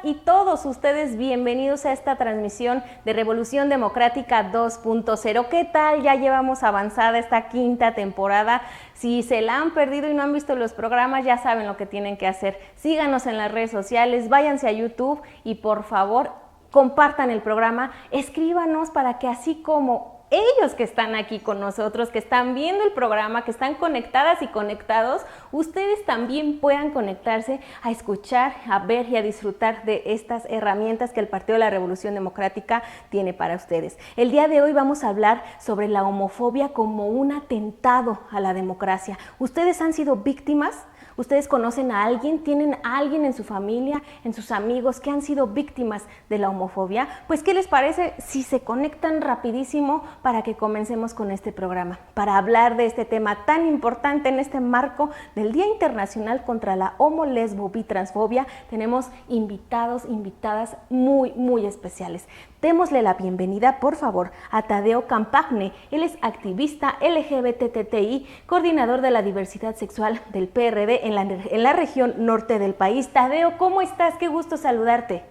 y todos ustedes bienvenidos a esta transmisión de Revolución Democrática 2.0. ¿Qué tal? Ya llevamos avanzada esta quinta temporada. Si se la han perdido y no han visto los programas, ya saben lo que tienen que hacer. Síganos en las redes sociales, váyanse a YouTube y por favor compartan el programa, escríbanos para que así como ellos que están aquí con nosotros, que están viendo el programa, que están conectadas y conectados, ustedes también puedan conectarse a escuchar, a ver y a disfrutar de estas herramientas que el Partido de la Revolución Democrática tiene para ustedes. El día de hoy vamos a hablar sobre la homofobia como un atentado a la democracia. ¿Ustedes han sido víctimas? ¿Ustedes conocen a alguien? ¿Tienen a alguien en su familia, en sus amigos que han sido víctimas de la homofobia? Pues, ¿qué les parece si se conectan rapidísimo para que comencemos con este programa? Para hablar de este tema tan importante en este marco del Día Internacional contra la Homo, Lesbo, Bitransfobia, tenemos invitados, invitadas muy especiales. Démosle la bienvenida, por favor, a Tadeo Campagne. Él es activista LGBTTI, coordinador de la diversidad sexual del PRD en la región norte del país. Tadeo, ¿cómo estás? Qué gusto saludarte.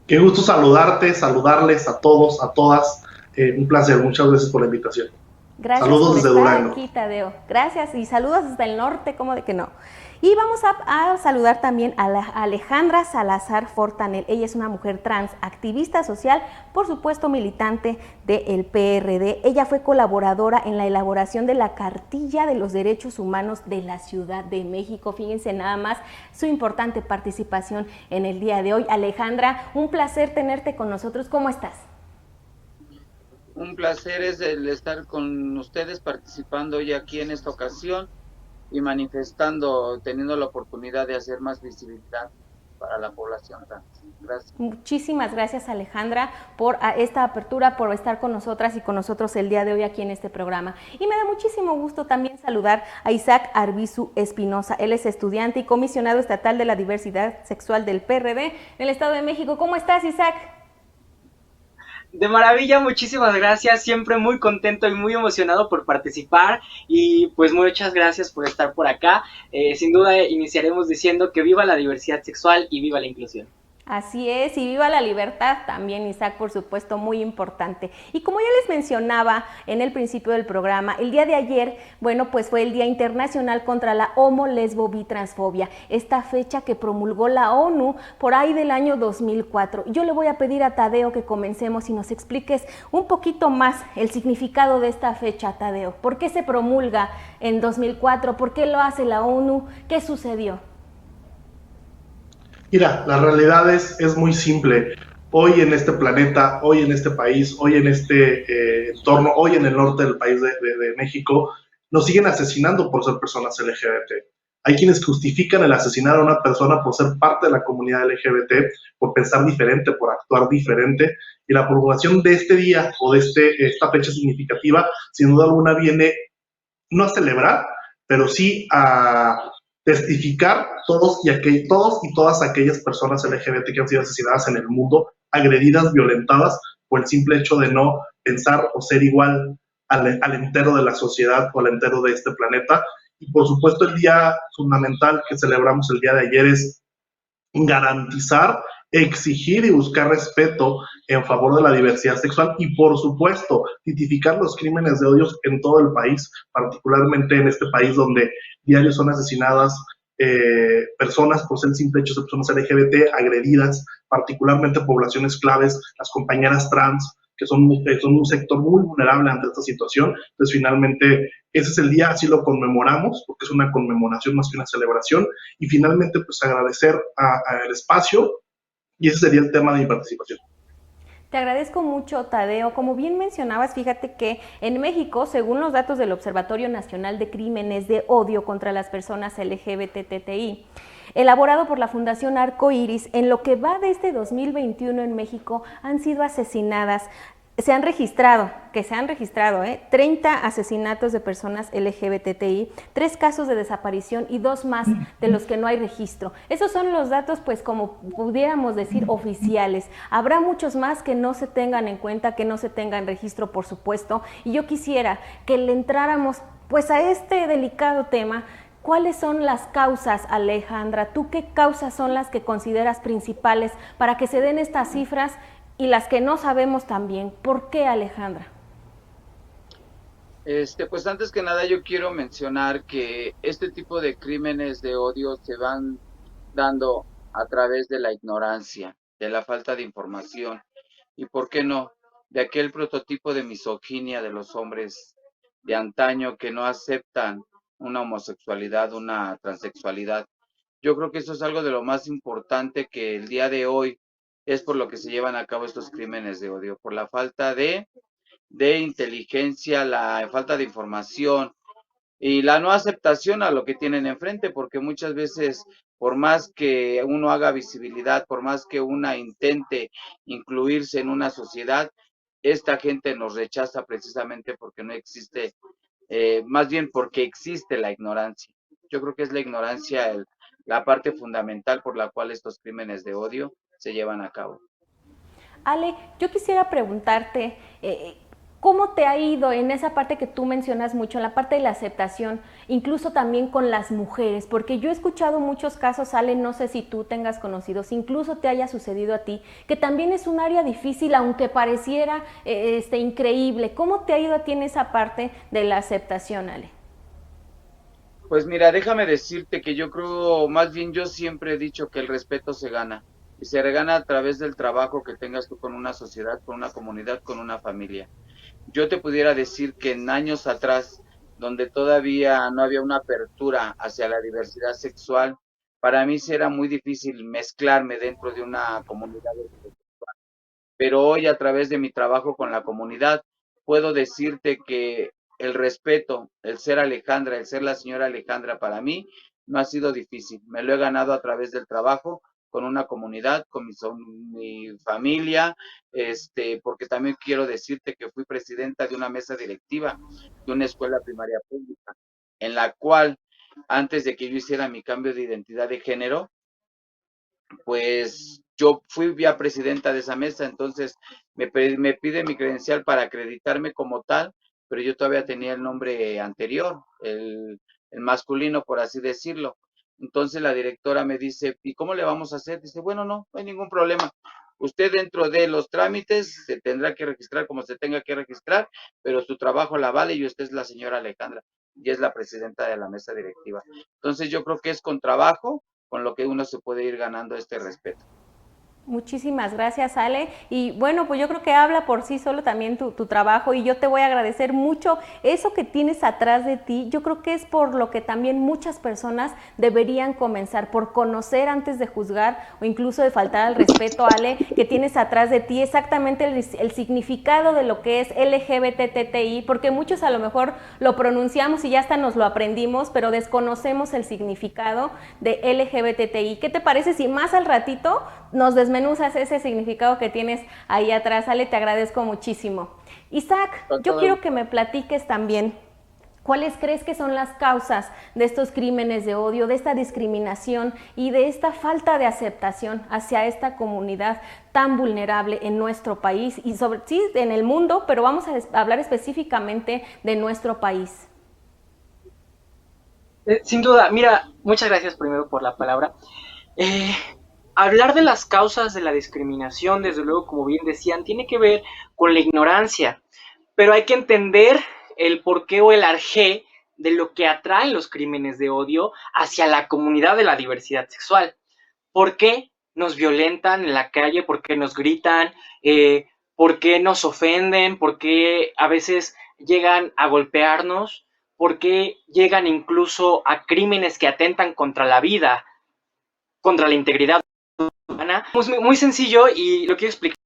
Qué gusto saludarte, saludarles a todos, a todas. Un placer, muchas gracias por la invitación. Gracias Saludos por desde estar Durango. aquí, Tadeo. Gracias y saludos desde el norte, ¿cómo de que no? Y vamos a saludar también a Alejandra Salazar Fortanel. Ella es una mujer trans, activista social, por supuesto militante del PRD. Ella fue colaboradora en la elaboración de la Cartilla de los Derechos Humanos de la Ciudad de México. Fíjense nada más su importante participación en el día de hoy. Alejandra, un placer tenerte con nosotros. ¿Cómo estás? Un placer es el estar con ustedes participando hoy aquí en esta ocasión y manifestando, teniendo la oportunidad de hacer más visibilidad para la población trans. Gracias. Muchísimas gracias, Alejandra, por esta apertura, por estar con nosotras y con nosotros el día de hoy aquí en este programa. Y me da muchísimo gusto también saludar a Isaac Arbizu Espinosa. Él es estudiante y comisionado estatal de la diversidad sexual del PRD en el Estado de México. ¿Cómo estás, Isaac? De maravilla, muchísimas gracias, siempre muy contento y muy emocionado por participar y pues muchas gracias por estar por acá. Sin duda iniciaremos diciendo que viva la diversidad sexual y viva la inclusión. Así es, y viva la libertad también, Isaac, por supuesto, muy importante. Y como ya les mencionaba en el principio del programa, el día de ayer, bueno, pues fue el Día Internacional contra la Homo, Lesbo, Bitransfobia, esta fecha que promulgó la ONU por ahí del año 2004. Yo le voy a pedir a Tadeo que comencemos y nos expliques un poquito más el significado de esta fecha, Tadeo. ¿Por qué se promulga en 2004? ¿Por qué lo hace la ONU? ¿Qué sucedió? Mira, la realidad es muy simple. Hoy en este planeta, hoy en este país, hoy en este entorno, hoy en el norte del país de México, nos siguen asesinando por ser personas LGBT. Hay quienes justifican el asesinar a una persona por ser parte de la comunidad LGBT, por pensar diferente, por actuar diferente. Y la promulgación de este día o de esta fecha significativa, sin duda alguna, viene no a celebrar, pero sí a testificar todos y todas aquellas personas LGBT que han sido asesinadas en el mundo, agredidas, violentadas, por el simple hecho de no pensar o ser igual al entero de la sociedad o al entero de este planeta. Y por supuesto el día fundamental que celebramos el día de ayer es garantizar, exigir y buscar respeto en favor de la diversidad sexual y, por supuesto, tipificar los crímenes de odio en todo el país, particularmente en este país donde diario son asesinadas personas por ser el simple hecho de personas LGBT, agredidas, particularmente poblaciones claves, las compañeras trans, que son un sector muy vulnerable ante esta situación. Entonces, finalmente, ese es el día, así lo conmemoramos, porque es una conmemoración más que una celebración, y finalmente, pues agradecer al espacio, y ese sería el tema de mi participación. Te agradezco mucho, Tadeo. Como bien mencionabas, fíjate que en México, según los datos del Observatorio Nacional de Crímenes de Odio contra las Personas LGBTTI, elaborado por la Fundación Arco Iris, en lo que va de este 2021 en México han sido asesinadas, se han registrado 30 asesinatos de personas LGBTI, 3 casos de desaparición y 2 más de los que no hay registro. Esos son los datos, pues, como pudiéramos decir, oficiales. Habrá muchos más que no se tengan en cuenta, que no se tengan registro, por supuesto, y yo quisiera que le entráramos, pues, a este delicado tema ¿Cuáles son las causas, Alejandra? ¿Tú qué causas son las que consideras principales para que se den estas cifras y las que no sabemos también? ¿Por qué, Alejandra? Pues antes que nada yo quiero mencionar que este tipo de crímenes de odio se van dando a través de la ignorancia, de la falta de información y, ¿por qué no?, de aquel prototipo de misoginia de los hombres de antaño que no aceptan una homosexualidad, una transexualidad. Yo creo que eso es algo de lo más importante que el día de hoy es por lo que se llevan a cabo estos crímenes de odio, por la falta de inteligencia, la falta de información y la no aceptación a lo que tienen enfrente, porque muchas veces, por más que uno haga visibilidad, por más que una intente incluirse en una sociedad, esta gente nos rechaza precisamente porque no existe, más bien porque existe la ignorancia. Yo creo que es la ignorancia la parte fundamental por la cual estos crímenes de odio se llevan a cabo. Ale, yo quisiera preguntarte, ¿cómo te ha ido en esa parte que tú mencionas mucho, en la parte de la aceptación, incluso también con las mujeres? Porque yo he escuchado muchos casos, Ale, no sé si tú tengas conocidos, incluso te haya sucedido a ti, que también es un área difícil, aunque pareciera increíble. ¿Cómo te ha ido a ti en esa parte de la aceptación, Ale? Pues mira, déjame decirte que yo creo, más bien yo siempre he dicho que el respeto se gana y se gana a través del trabajo que tengas tú con una sociedad, con una comunidad, con una familia. Yo te pudiera decir que en años atrás, donde todavía no había una apertura hacia la diversidad sexual, para mí sí era muy difícil mezclarme dentro de una comunidad, pero hoy a través de mi trabajo con la comunidad puedo decirte que el respeto, el ser Alejandra, el ser la señora Alejandra para mí no ha sido difícil. Me lo he ganado a través del trabajo con una comunidad, con mi familia, porque también quiero decirte que fui presidenta de una mesa directiva de una escuela primaria pública, en la cual antes de que yo hiciera mi cambio de identidad de género, pues yo fui ya presidenta de esa mesa, entonces me pide mi credencial para acreditarme como tal, pero yo todavía tenía el nombre anterior, el masculino, por así decirlo. Entonces la directora me dice, ¿y cómo le vamos a hacer? Dice, bueno, no hay ningún problema. Usted dentro de los trámites se tendrá que registrar como se tenga que registrar, pero su trabajo la vale y usted es la señora Alejandra y es la presidenta de la mesa directiva. Entonces yo creo que es con trabajo con lo que uno se puede ir ganando este respeto. Muchísimas gracias, Ale. Y bueno, pues yo creo que habla por sí solo también tu trabajo, y yo te voy a agradecer mucho eso que tienes atrás de ti. Yo creo que es por lo que también muchas personas deberían comenzar, por conocer antes de juzgar o incluso de faltar al respeto, Ale, que tienes atrás de ti exactamente el significado de lo que es LGBTTI, porque muchos a lo mejor lo pronunciamos y ya hasta nos lo aprendimos, pero desconocemos el significado de LGBTTI. ¿Qué te parece si más al ratito nos desmenuzas ese significado que tienes ahí atrás? Ale, te agradezco muchísimo. Isaac, yo quiero que me platiques también cuáles crees que son las causas de estos crímenes de odio, de esta discriminación y de esta falta de aceptación hacia esta comunidad tan vulnerable en nuestro país y sí, en el mundo, pero vamos a hablar específicamente de nuestro país. Sin duda, mira, muchas gracias primero por la palabra. Hablar de las causas de la discriminación, desde luego, como bien decían, tiene que ver con la ignorancia, pero hay que entender el porqué o el arjé de lo que atraen los crímenes de odio hacia la comunidad de la diversidad sexual. ¿Por qué nos violentan en la calle? ¿Por qué nos gritan? ¿Por qué nos ofenden? ¿Por qué a veces llegan a golpearnos? ¿Por qué llegan incluso a crímenes que atentan contra la vida, contra la integridad humana? Muy, muy sencillo, y lo quiero explicar.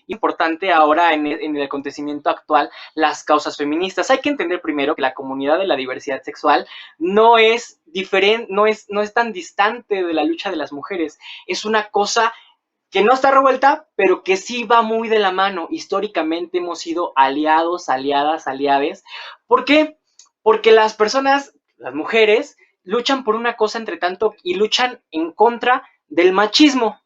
Importante ahora en el acontecimiento actual, las causas feministas. Hay que entender primero que la comunidad de la diversidad sexual no es diferente, no es tan distante de la lucha de las mujeres. Es una cosa que no está revuelta, pero que sí va muy de la mano. Históricamente hemos sido aliados, aliadas, aliades. ¿Por qué? Porque las personas, las mujeres, luchan por una cosa entre tanto y luchan en contra del machismo.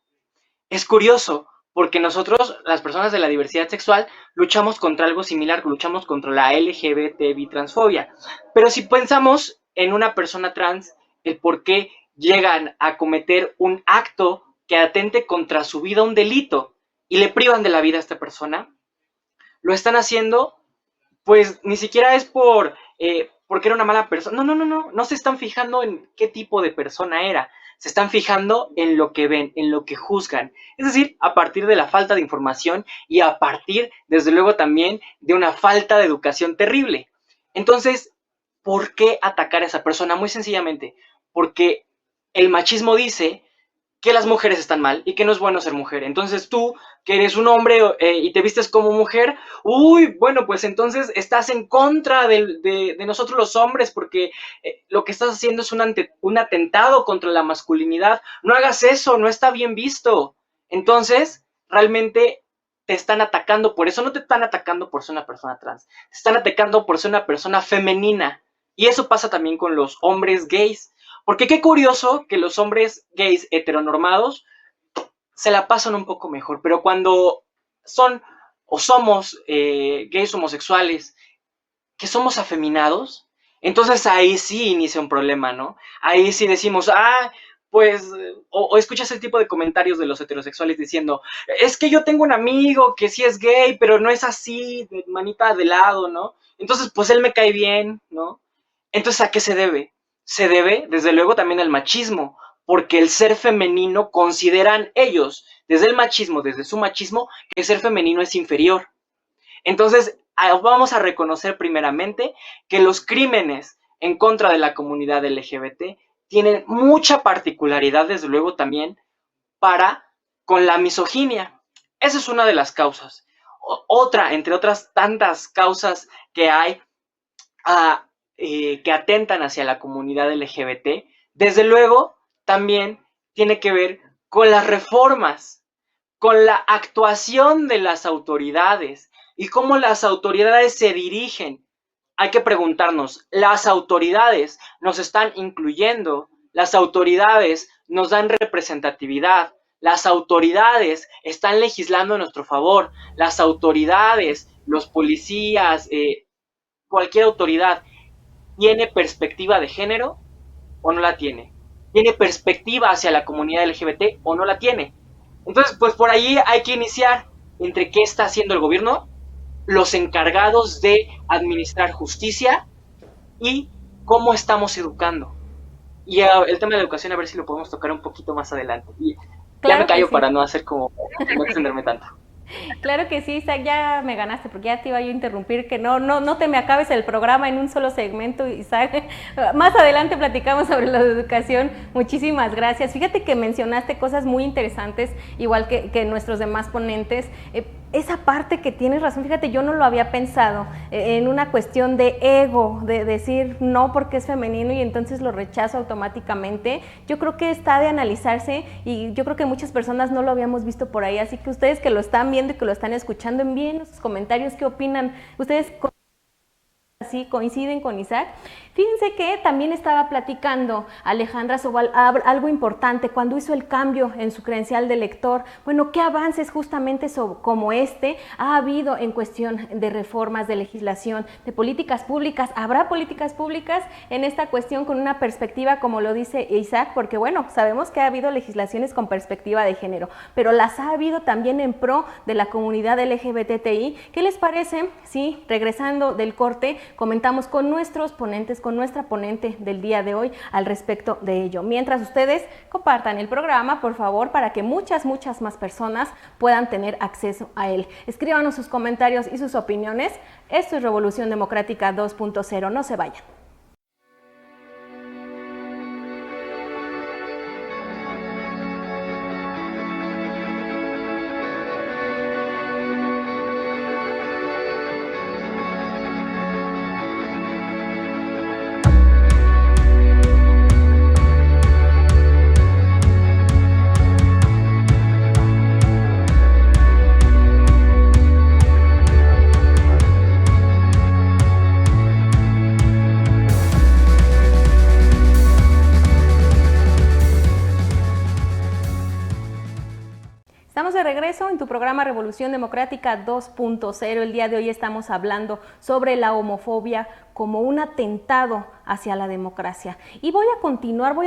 Es curioso, porque nosotros, las personas de la diversidad sexual, luchamos contra algo similar, luchamos contra la LGBT bitransfobia. Pero si pensamos, en una persona trans el por qué llegan a cometer un acto que atente contra su vida, un delito, y le privan de la vida a esta persona, lo están haciendo, pues ni siquiera es porque era una mala persona. No se están fijando en qué tipo de persona era, se están fijando en lo que ven, en lo que juzgan. Es decir, a partir de la falta de información y a partir, desde luego, también de una falta de educación terrible. Entonces, ¿por qué atacar a esa persona? Muy sencillamente, porque el machismo dice que las mujeres están mal y que no es bueno ser mujer. Entonces tú, que eres un hombre y te vistes como mujer, bueno, pues entonces estás en contra de nosotros los hombres porque lo que estás haciendo es un atentado contra la masculinidad. No hagas eso, no está bien visto. Entonces, realmente te están atacando por eso. No te están atacando por ser una persona trans, te están atacando por ser una persona femenina. Y eso pasa también con los hombres gays. Porque qué curioso que los hombres gays heteronormados se la pasan un poco mejor, pero cuando son o somos gays homosexuales, que somos afeminados, entonces ahí sí inicia un problema, ¿no? Ahí sí decimos, pues, o escuchas ese tipo de comentarios de los heterosexuales diciendo, es que yo tengo un amigo que sí es gay, pero no es así, de manita de lado, ¿no? Entonces, pues él me cae bien, ¿no? Entonces, ¿a qué se debe? Se debe, desde luego, también al machismo, porque el ser femenino consideran ellos, desde el machismo, desde su machismo, que el ser femenino es inferior. Entonces, vamos a reconocer primeramente que los crímenes en contra de la comunidad LGBT tienen mucha particularidad, desde luego, también con la misoginia. Esa es una de las causas. Otra, entre otras tantas causas que hay, que atentan hacia la comunidad LGBT, desde luego también tiene que ver con las reformas, con la actuación de las autoridades y cómo las autoridades se dirigen. Hay que preguntarnos, ¿las autoridades nos están incluyendo? ¿Las autoridades nos dan representatividad? ¿Las autoridades están legislando a nuestro favor? ¿Las autoridades, los policías, cualquier autoridad ¿tiene perspectiva de género o no la tiene? ¿Tiene perspectiva hacia la comunidad LGBT o no la tiene? Entonces, pues por ahí hay que iniciar entre qué está haciendo el gobierno, los encargados de administrar justicia y cómo estamos educando. Y el tema de la educación, a ver si lo podemos tocar un poquito más adelante. Y claro, ya me callo sí, para no hacer como, no extenderme tanto. Claro que sí, Isaac, ya me ganaste porque ya te iba yo a interrumpir, que no te me acabes el programa en un solo segmento, Isaac. Más adelante platicamos sobre la educación. Muchísimas gracias. Fíjate que mencionaste cosas muy interesantes, igual que nuestros demás ponentes. Esa parte que tienes razón, fíjate, yo no lo había pensado en una cuestión de ego, de decir no porque es femenino y entonces lo rechazo automáticamente. Yo creo que está de analizarse y yo creo que muchas personas no lo habíamos visto por ahí, así que ustedes que lo están viendo y que lo están escuchando, envíen sus comentarios, ¿qué opinan? ¿Ustedes así coinciden con Isaac? Fíjense que también estaba platicando Alejandra sobre algo importante cuando hizo el cambio en su credencial de lector. Bueno, ¿qué avances justamente como este ha habido en cuestión de reformas, de legislación, de políticas públicas? ¿Habrá políticas públicas en esta cuestión con una perspectiva, como lo dice Isaac? Porque bueno, sabemos que ha habido legislaciones con perspectiva de género, pero las ha habido también en pro de la comunidad LGBTI. ¿Qué les parece? Sí, regresando del corte, comentamos con nuestros ponentes, con nuestra ponente del día de hoy al respecto de ello. Mientras ustedes compartan el programa, por favor, para que muchas más personas puedan tener acceso a él. Escríbanos sus comentarios y sus opiniones. Esto es Revolución Democrática 2.0. No se vayan. programa Revolución Democrática 2.0. El día de hoy estamos hablando sobre la homofobia como un atentado hacia la democracia. Y voy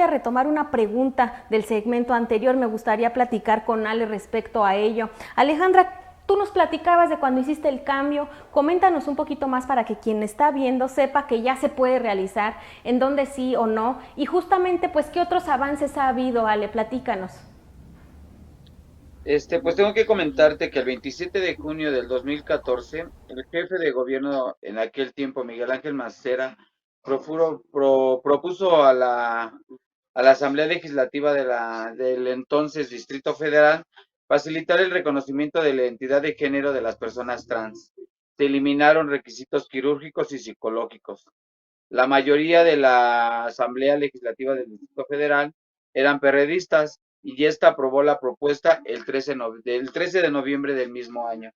a retomar una pregunta del segmento anterior. Me gustaría platicar con Ale respecto a ello. Alejandra, tú nos platicabas de cuando hiciste el cambio. Coméntanos un poquito más para que quien está viendo sepa que ya se puede realizar, en dónde sí o no, y justamente pues qué otros avances ha habido. Ale, platícanos. Pues tengo que comentarte que el 27 de junio del 2014, el jefe de gobierno en aquel tiempo, Miguel Ángel Mancera, propuso a la Asamblea Legislativa del entonces Distrito Federal facilitar el reconocimiento de la identidad de género de las personas trans. Se eliminaron requisitos quirúrgicos y psicológicos. La mayoría de la Asamblea Legislativa del Distrito Federal eran perredistas y esta aprobó la propuesta el 13 de noviembre del mismo año.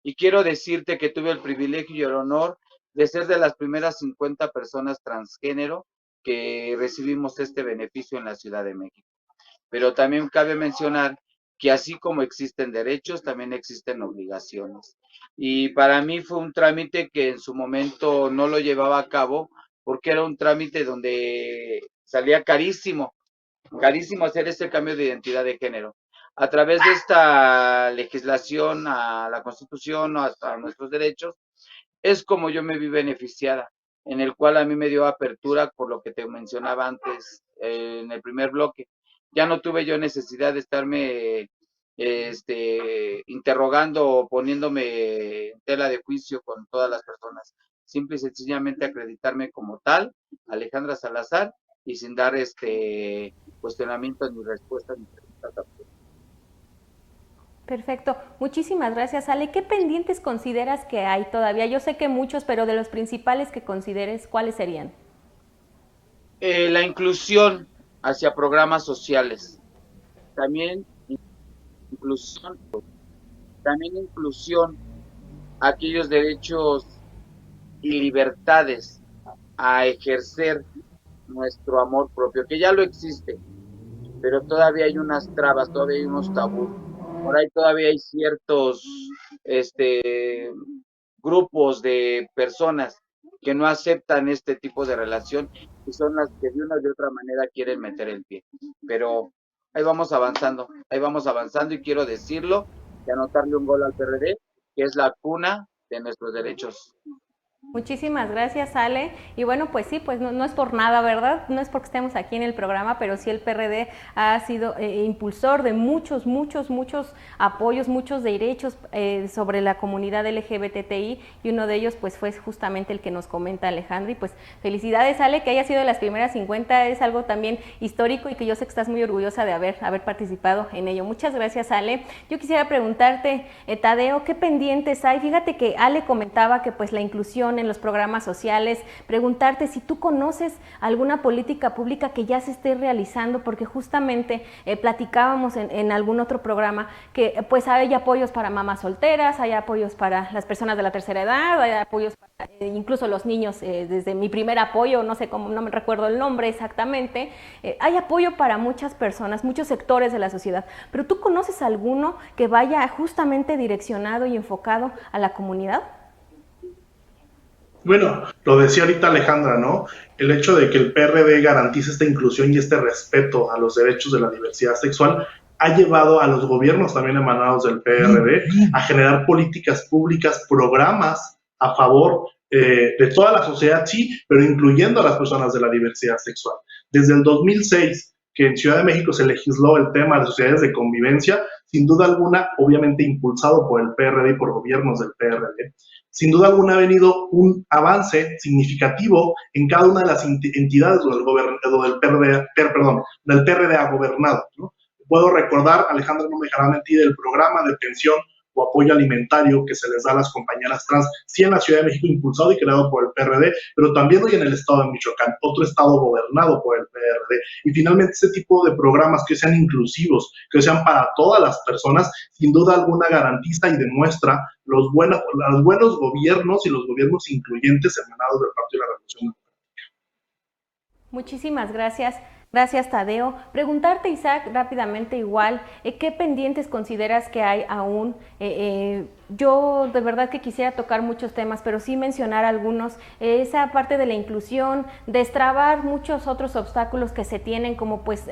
Y quiero decirte que tuve el privilegio y el honor de ser de las primeras 50 personas transgénero que recibimos este beneficio en la Ciudad de México. Pero también cabe mencionar que así como existen derechos, también existen obligaciones. Y para mí fue un trámite que en su momento no lo llevaba a cabo porque era un trámite donde salía carísimo hacer este cambio de identidad de género. A través de esta legislación a la Constitución, a nuestros derechos, es como yo me vi beneficiada, en el cual a mí me dio apertura por lo que te mencionaba antes en el primer bloque. Ya no tuve yo necesidad de estarme interrogando o poniéndome en tela de juicio con todas las personas. Simple y sencillamente acreditarme como tal, Alejandra Salazar, y sin dar cuestionamientos ni respuestas ni preguntas. Perfecto, muchísimas gracias, Ale. ¿Qué pendientes consideras que hay todavía? Yo sé que muchos, pero de los principales que consideres, ¿cuáles serían? La inclusión hacia programas sociales. También inclusión a aquellos derechos y libertades a ejercer nuestro amor propio, que ya lo existe, pero todavía hay unas trabas, todavía hay unos tabús. Por ahí todavía hay ciertos grupos de personas que no aceptan este tipo de relación y son las que de una u otra manera quieren meter el pie. Pero ahí vamos avanzando y quiero decirlo y anotarle un gol al PRD, que es la cuna de nuestros derechos. Muchísimas gracias, Ale. Y bueno, pues sí, pues no es por nada, ¿verdad? No es porque estemos aquí en el programa, pero sí el PRD ha sido impulsor de muchos apoyos, muchos derechos sobre la comunidad LGBTI, y uno de ellos pues fue justamente el que nos comenta Alejandra. Y pues felicidades, Ale, que haya sido de las primeras 50, es algo también histórico y que yo sé que estás muy orgullosa de haber participado en ello. Muchas gracias, Ale. Yo quisiera preguntarte, Tadeo, ¿qué pendientes hay? Fíjate que Ale comentaba que pues la inclusión en los programas sociales, preguntarte si tú conoces alguna política pública que ya se esté realizando, porque justamente platicábamos en algún otro programa que pues hay apoyos para mamás solteras, hay apoyos para las personas de la tercera edad, hay apoyos para incluso los niños, desde mi primer apoyo, no sé cómo, no me recuerdo el nombre exactamente, hay apoyo para muchas personas, muchos sectores de la sociedad, pero ¿tú conoces alguno que vaya justamente direccionado y enfocado a la comunidad? Bueno, lo decía ahorita Alejandra, ¿no? El hecho de que el PRD garantice esta inclusión y este respeto a los derechos de la diversidad sexual ha llevado a los gobiernos también emanados del PRD a generar políticas públicas, programas a favor de toda la sociedad, sí, pero incluyendo a las personas de la diversidad sexual. Desde el 2006, que en Ciudad de México se legisló el tema de sociedades de convivencia, sin duda alguna, obviamente impulsado por el PRD y por gobiernos del PRD, sin duda alguna ha venido un avance significativo en cada una de las entidades del PRD ha gobernado, ¿no? Puedo recordar, Alejandro no me dejará mentir, el programa de pensión o apoyo alimentario que se les da a las compañeras trans, sí en la Ciudad de México, impulsado y creado por el PRD, pero también hoy en el estado de Michoacán, otro estado gobernado por el PRD. Y finalmente este tipo de programas que sean inclusivos, que sean para todas las personas, sin duda alguna garantiza y demuestra los buenos gobiernos y los gobiernos incluyentes emanados del Partido de la Revolución. Muchísimas gracias. Gracias, Tadeo. Preguntarte, Isaac, rápidamente igual, ¿qué pendientes consideras que hay aún? Yo de verdad que quisiera tocar muchos temas, pero sí mencionar algunos. Esa parte de la inclusión, destrabar muchos otros obstáculos que se tienen, como pues,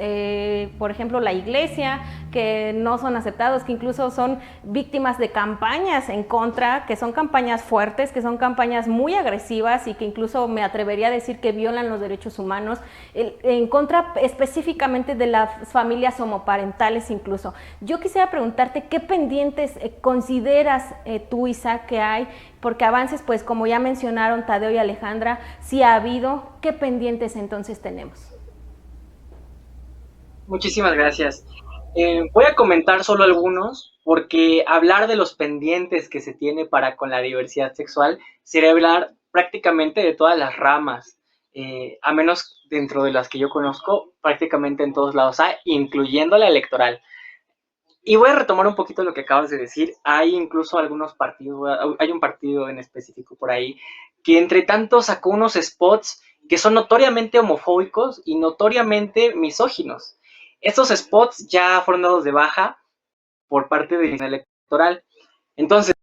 por ejemplo, la iglesia, que no son aceptados, que incluso son víctimas de campañas en contra, que son campañas fuertes, que son campañas muy agresivas y que incluso me atrevería a decir que violan los derechos humanos, en contra específicamente de las familias homoparentales incluso. Yo quisiera preguntarte qué pendientes consideras tú, Isaac, que hay, porque avances, pues como ya mencionaron Tadeo y Alejandra, sí ha habido. ¿Qué pendientes entonces tenemos? Muchísimas gracias. Voy a comentar solo algunos, porque hablar de los pendientes que se tiene para con la diversidad sexual sería hablar prácticamente de todas las ramas, a menos dentro de las que yo conozco, prácticamente en todos lados hay, incluyendo la electoral. Y voy a retomar un poquito lo que acabas de decir. Hay incluso algunos partidos, hay un partido en específico por ahí, que entre tanto sacó unos spots que son notoriamente homofóbicos y notoriamente misóginos. Estos spots ya fueron dados de baja por parte de la electoral. Entonces,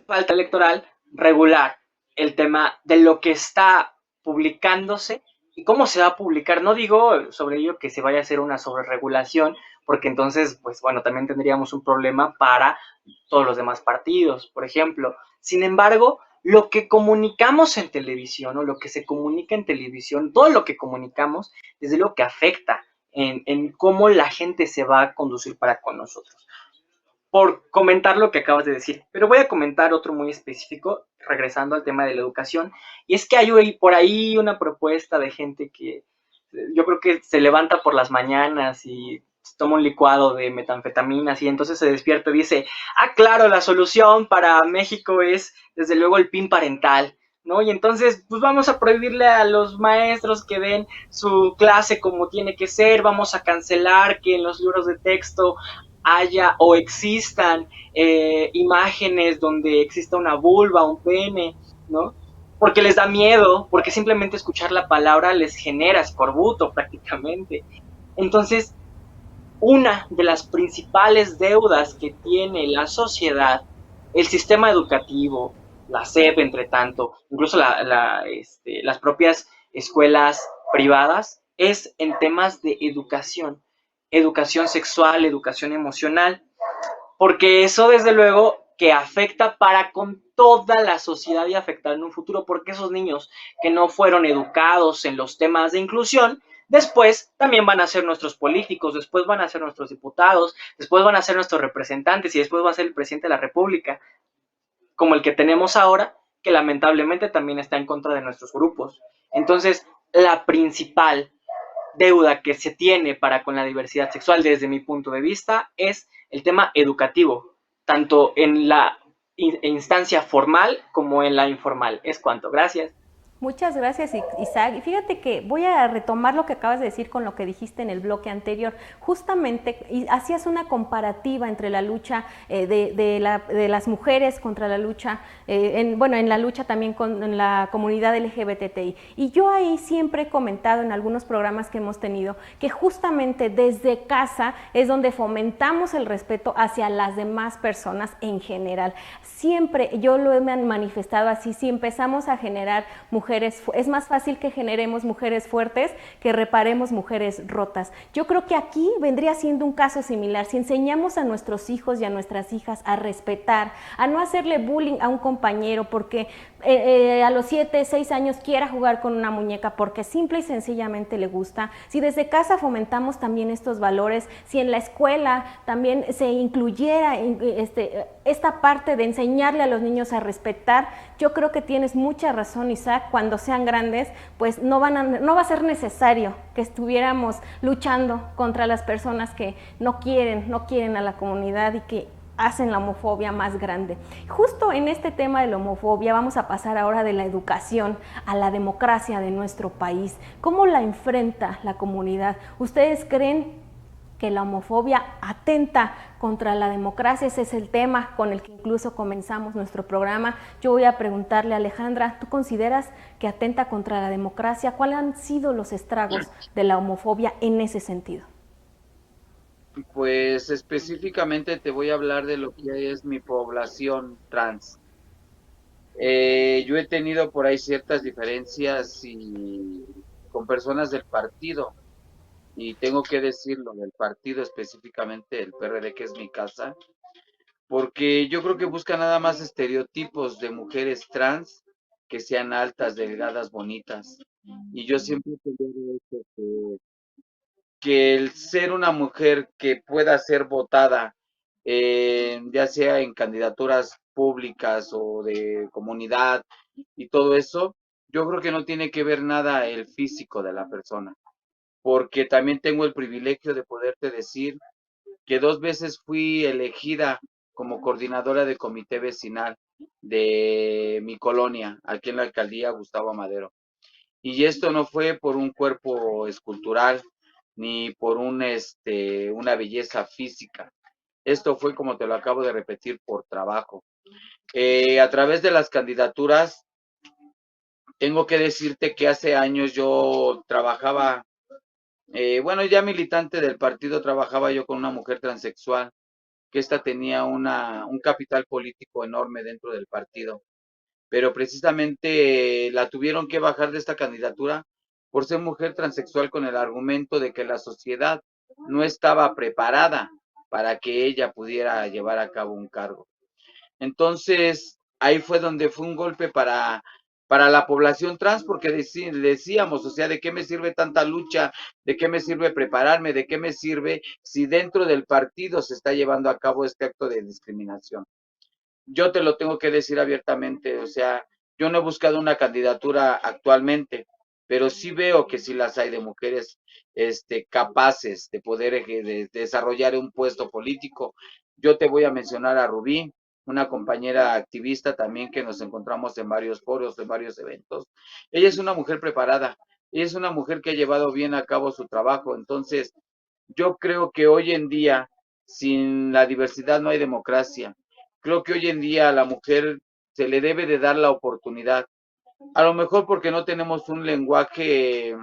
falta electoral regular el tema de lo que está publicándose y cómo se va a publicar. No digo sobre ello que se vaya a hacer una sobreregulación, porque entonces, pues bueno, también tendríamos un problema para todos los demás partidos, por ejemplo. Sin embargo, lo que comunicamos en televisión o lo que se comunica en televisión, todo lo que comunicamos, desde luego que afecta en cómo la gente se va a conducir para con nosotros. Por comentar lo que acabas de decir, pero voy a comentar otro muy específico, regresando al tema de la educación, y es que hay por ahí una propuesta de gente que yo creo que se levanta por las mañanas y toma un licuado de metanfetaminas y entonces se despierta y dice, claro, la solución para México es desde luego el PIN parental, ¿no? Y entonces, pues vamos a prohibirle a los maestros que den su clase como tiene que ser, vamos a cancelar que en los libros de texto haya o existan imágenes donde exista una vulva, un pene, ¿no? Porque les da miedo, porque simplemente escuchar la palabra les genera escorbuto prácticamente. Entonces, una de las principales deudas que tiene la sociedad, el sistema educativo, la SEP, entre tanto, incluso las propias escuelas privadas, es en temas de educación, educación sexual, educación emocional, porque eso desde luego que afecta para con toda la sociedad y afectar en un futuro, porque esos niños que no fueron educados en los temas de inclusión, después también van a ser nuestros políticos, después van a ser nuestros diputados, después van a ser nuestros representantes y después va a ser el presidente de la República, como el que tenemos ahora, que lamentablemente también está en contra de nuestros grupos. Entonces, la principal deuda que se tiene para con la diversidad sexual desde mi punto de vista es el tema educativo, tanto en la instancia formal como en la informal. Es cuanto. Gracias. Muchas gracias, Isaac. Y fíjate que voy a retomar lo que acabas de decir con lo que dijiste en el bloque anterior. Justamente hacías una comparativa entre la lucha de las mujeres contra la lucha, en la lucha también con la comunidad LGBTI. Y yo ahí siempre he comentado en algunos programas que hemos tenido que justamente desde casa es donde fomentamos el respeto hacia las demás personas en general. Siempre yo lo he manifestado así, si empezamos a generar mujeres, es más fácil que generemos mujeres fuertes que reparemos mujeres rotas. Yo creo que aquí vendría siendo un caso similar. Si enseñamos a nuestros hijos y a nuestras hijas a respetar, a no hacerle bullying a un compañero porque a los 7, 6 años quiera jugar con una muñeca porque simple y sencillamente le gusta, si desde casa fomentamos también estos valores, si en la escuela también se incluyera esta parte de enseñarle a los niños a respetar, yo creo que tienes mucha razón, Isaac, cuando sean grandes, pues no va a ser necesario que estuviéramos luchando contra las personas que no quieren a la comunidad y que hacen la homofobia más grande. Justo en este tema de la homofobia vamos a pasar ahora de la educación a la democracia de nuestro país. ¿Cómo la enfrenta la comunidad? ¿Ustedes creen que la homofobia atenta contra la democracia. Ese es el tema con el que incluso comenzamos nuestro programa. Yo voy a preguntarle a Alejandra, ¿tú consideras que atenta contra la democracia? ¿Cuáles han sido los estragos de la homofobia en ese sentido? Pues específicamente te voy a hablar de lo que es mi población trans. Yo he tenido por ahí ciertas diferencias con personas del partido, y tengo que decirlo, del partido específicamente, el PRD, que es mi casa, porque yo creo que busca nada más estereotipos de mujeres trans que sean altas, delgadas, bonitas. Y yo siempre he peleado esto, que el ser una mujer que pueda ser votada, ya sea en candidaturas públicas o de comunidad y todo eso, yo creo que no tiene que ver nada el físico de la persona, porque también tengo el privilegio de poderte decir que 2 veces fui elegida como coordinadora de comité vecinal de mi colonia, aquí en la alcaldía Gustavo Madero. Y esto no fue por un cuerpo escultural ni por una belleza física. Esto fue, como te lo acabo de repetir, por trabajo. A través de las candidaturas, tengo que decirte que hace años yo trabajaba, bueno, ya militante del partido, trabajaba yo con una mujer transexual, que esta tenía un capital político enorme dentro del partido, pero precisamente la tuvieron que bajar de esta candidatura por ser mujer transexual, con el argumento de que la sociedad no estaba preparada para que ella pudiera llevar a cabo un cargo. Entonces, ahí fue donde fue un golpe para la población trans, porque decíamos, o sea, ¿de qué me sirve tanta lucha? ¿De qué me sirve prepararme? ¿De qué me sirve si dentro del partido se está llevando a cabo este acto de discriminación? Yo te lo tengo que decir abiertamente, o sea, yo no he buscado una candidatura actualmente, pero sí veo que sí las hay de mujeres capaces de poder de desarrollar un puesto político. Yo te voy a mencionar a Rubí, una compañera activista también, que nos encontramos en varios foros, en varios eventos. Ella es una mujer preparada, ella es una mujer que ha llevado bien a cabo su trabajo. Entonces, yo creo que hoy en día, sin la diversidad no hay democracia. Creo que hoy en día a la mujer se le debe de dar la oportunidad. A lo mejor porque no tenemos un lenguaje,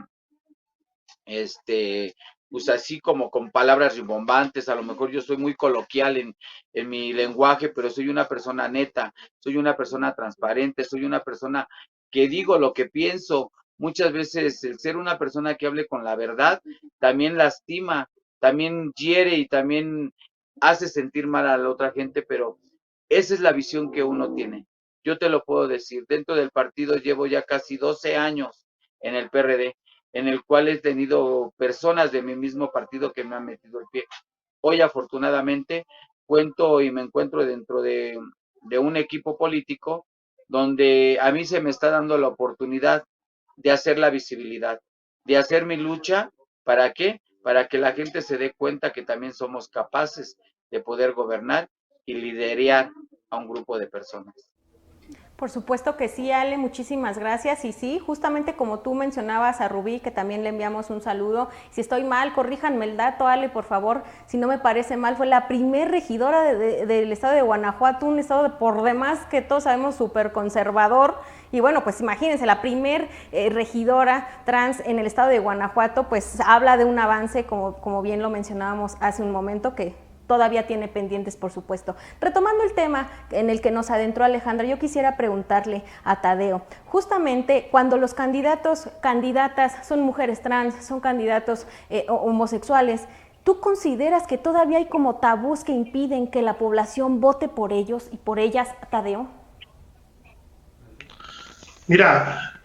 pues así como con palabras rimbombantes. A lo mejor yo soy muy coloquial en mi lenguaje, pero soy una persona neta, soy una persona transparente, soy una persona que digo lo que pienso. Muchas veces el ser una persona que hable con la verdad también lastima, también hiere y también hace sentir mal a la otra gente, pero esa es la visión que uno tiene. Yo te lo puedo decir, dentro del partido llevo ya casi 12 años en el PRD, en el cual he tenido personas de mi mismo partido que me han metido el pie. Hoy, afortunadamente, cuento y me encuentro dentro de un equipo político donde a mí se me está dando la oportunidad de hacer la visibilidad, de hacer mi lucha. ¿Para qué? Para que la gente se dé cuenta que también somos capaces de poder gobernar y liderar a un grupo de personas. Por supuesto que sí, Ale, muchísimas gracias. Y sí, justamente como tú mencionabas a Rubí, que también le enviamos un saludo. Si estoy mal, corríjanme el dato, Ale, por favor. Si no me parece mal, fue la primer regidora del estado de Guanajuato, un estado por demás que todos sabemos súper conservador. Y bueno, pues imagínense, la primer regidora trans en el estado de Guanajuato, pues habla de un avance, como bien lo mencionábamos hace un momento, que todavía tiene pendientes, por supuesto. Retomando el tema en el que nos adentró Alejandra, yo quisiera preguntarle a Tadeo, justamente cuando los candidatas son mujeres trans, son candidatos homosexuales, ¿tú consideras que todavía hay como tabús que impiden que la población vote por ellos y por ellas, Tadeo? Mira,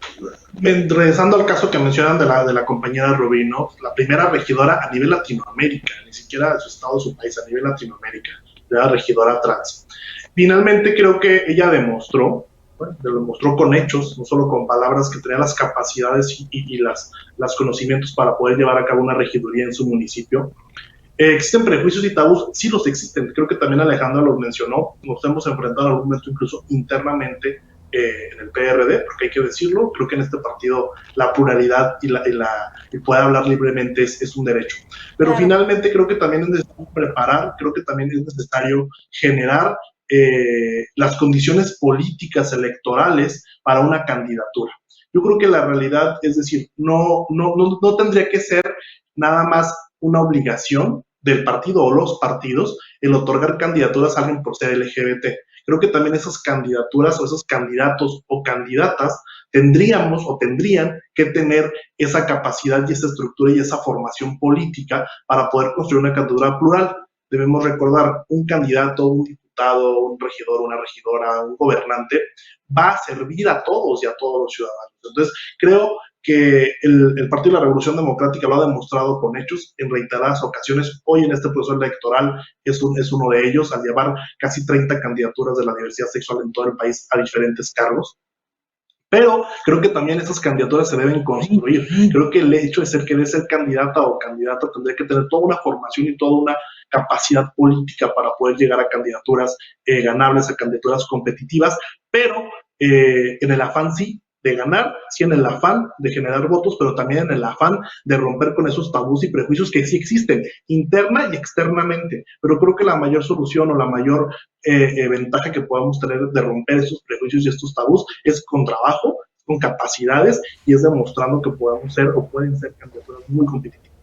regresando al caso que mencionan de la compañera Rubí, ¿no? La primera regidora a nivel Latinoamérica, ni siquiera de su estado, su país, a nivel Latinoamérica, la regidora trans. Finalmente creo que ella demostró, bueno, lo demostró con hechos, no solo con palabras, que tenía las capacidades y los conocimientos para poder llevar a cabo una regiduría en su municipio. ¿Existen prejuicios y tabús? Sí los existen. Creo que también Alejandra los mencionó. Nos hemos enfrentado en algún momento incluso internamente en el PRD, porque hay que decirlo, creo que en este partido la pluralidad y poder hablar libremente es un derecho. Pero Claro. finalmente creo que también es necesario preparar, creo que también es necesario generar las condiciones políticas electorales para una candidatura. Yo creo que la realidad, es decir, no tendría que ser nada más una obligación del partido o los partidos el otorgar candidaturas a alguien por ser LGBT. Creo que también esas candidaturas o esos candidatos o candidatas tendrían que tener esa capacidad y esa estructura y esa formación política para poder construir una candidatura plural. Debemos recordar, un candidato, un diputado, un regidor, una regidora, un gobernante, va a servir a todos y a todos los ciudadanos. Entonces, creo que el Partido de la Revolución Democrática lo ha demostrado con hechos en reiteradas ocasiones. Hoy en este proceso electoral es uno de ellos, al llevar casi 30 candidaturas de la diversidad sexual en todo el país a diferentes cargos. Pero creo que también esas candidaturas se deben construir. Creo que el hecho de ser candidata o candidata tendría que tener toda una formación y toda una capacidad política para poder llegar a candidaturas ganables, a candidaturas competitivas, pero en el afán sí de ganar, sí en el afán de generar votos, pero también en el afán de romper con esos tabús y prejuicios que sí existen, interna y externamente. Pero creo que la mayor solución o la mayor ventaja que podamos tener de romper esos prejuicios y estos tabús es con trabajo, con capacidades y es demostrando que podemos ser o pueden ser candidaturas muy competitivas.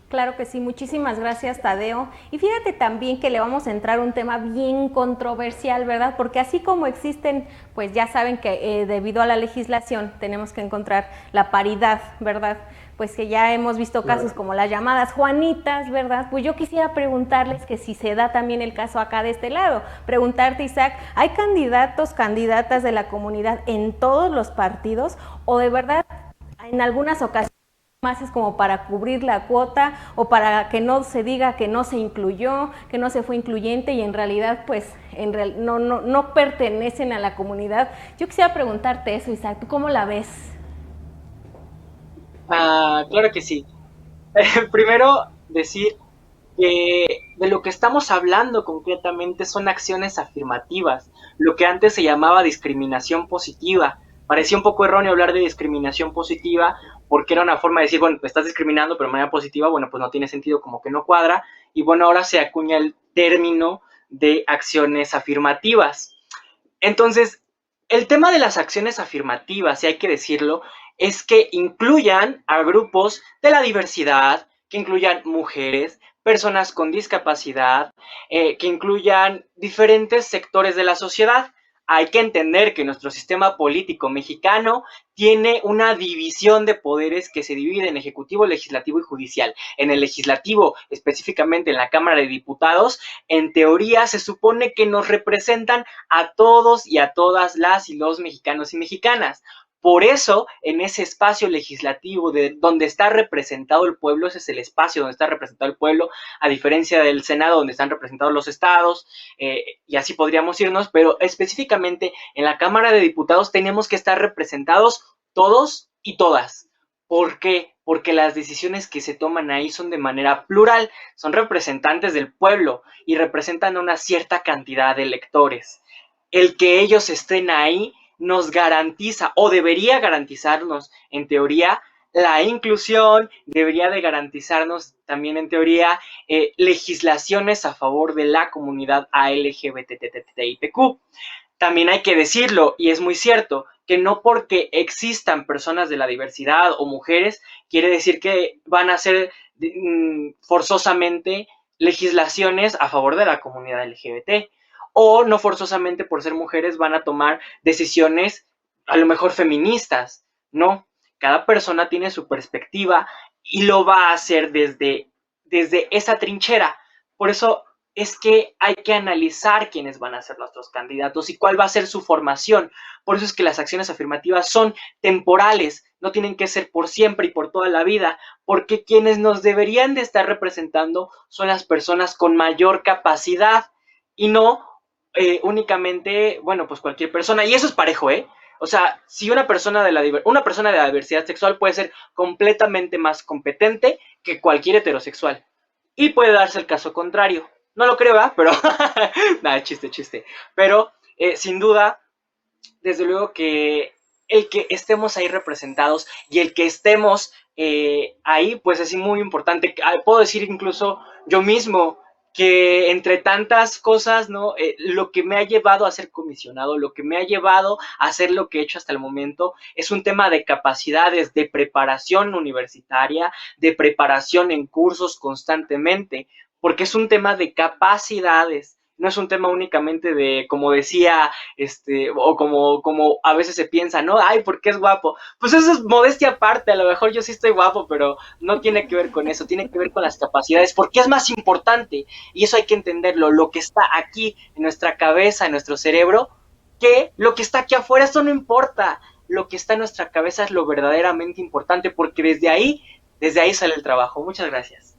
Claro que sí, muchísimas gracias, Tadeo. Y fíjate también que le vamos a entrar a un tema bien controversial, ¿verdad? Porque así como existen, pues ya saben que debido a la legislación tenemos que encontrar la paridad, ¿verdad? Pues que ya hemos visto casos como las llamadas Juanitas, ¿verdad? Pues yo quisiera preguntarles que si se da también el caso acá de este lado. Preguntarte, Isaac, ¿hay candidatos, candidatas de la comunidad en todos los partidos o de verdad en algunas ocasiones más es como para cubrir la cuota o para que no se diga que no se incluyó, que no se fue incluyente y en realidad pues no pertenecen a la comunidad? Yo quisiera preguntarte eso, Isaac, ¿tú cómo la ves? Claro que sí. Primero decir que de lo que estamos hablando concretamente son acciones afirmativas, lo que antes se llamaba discriminación positiva. Parecía un poco erróneo hablar de discriminación positiva porque era una forma de decir, bueno, estás discriminando pero de manera positiva, bueno, pues no tiene sentido, como que no cuadra, y bueno, ahora se acuña el término de acciones afirmativas. Entonces, el tema de las acciones afirmativas, si hay que decirlo, es que incluyan a grupos de la diversidad, que incluyan mujeres, personas con discapacidad, que incluyan diferentes sectores de la sociedad. Hay que entender que nuestro sistema político mexicano tiene una división de poderes que se divide en ejecutivo, legislativo y judicial. En el legislativo, específicamente en la Cámara de Diputados, en teoría se supone que nos representan a todos y a todas las y los mexicanos y mexicanas. Por eso, en ese espacio legislativo donde está representado el pueblo, ese es el espacio donde está representado el pueblo, a diferencia del Senado donde están representados los estados, y así podríamos irnos, pero específicamente en la Cámara de Diputados tenemos que estar representados todos y todas. ¿Por qué? Porque las decisiones que se toman ahí son de manera plural, son representantes del pueblo y representan a una cierta cantidad de electores. El que ellos estén ahí nos garantiza o debería garantizarnos en teoría la inclusión, debería de garantizarnos también en teoría legislaciones a favor de la comunidad ALGBTTIPQ. También hay que decirlo, y es muy cierto, que no porque existan personas de la diversidad o mujeres, quiere decir que van a ser forzosamente legislaciones a favor de la comunidad LGBT. O no forzosamente por ser mujeres van a tomar decisiones a lo mejor feministas, no. Cada persona tiene su perspectiva y lo va a hacer desde esa trinchera. Por eso es que hay que analizar quiénes van a ser nuestros candidatos y cuál va a ser su formación. Por eso es que las acciones afirmativas son temporales, no tienen que ser por siempre y por toda la vida, porque quienes nos deberían de estar representando son las personas con mayor capacidad y no únicamente, bueno, pues cualquier persona, y eso es parejo, ¿eh? O sea, si una persona de la diversidad sexual puede ser completamente más competente que cualquier heterosexual. Y puede darse el caso contrario. No lo creo, ¿verdad? Pero, nada, chiste. Pero, sin duda, desde luego que el que estemos ahí representados y el que estemos ahí, pues es muy importante. Puedo decir incluso yo mismo que entre tantas cosas, ¿no? Lo que me ha llevado a ser comisionado, lo que me ha llevado a hacer lo que he hecho hasta el momento, es un tema de capacidades, de preparación universitaria, de preparación en cursos constantemente, porque es un tema de capacidades, no es un tema únicamente de, como decía, o como a veces se piensa, ¿no? Ay, porque es guapo. Pues eso es modestia aparte, a lo mejor yo sí estoy guapo, pero no tiene que ver con eso, tiene que ver con las capacidades, porque es más importante, y eso hay que entenderlo, lo que está aquí en nuestra cabeza, en nuestro cerebro, que lo que está aquí afuera, eso no importa. Lo que está en nuestra cabeza es lo verdaderamente importante, porque desde ahí sale el trabajo. Muchas gracias.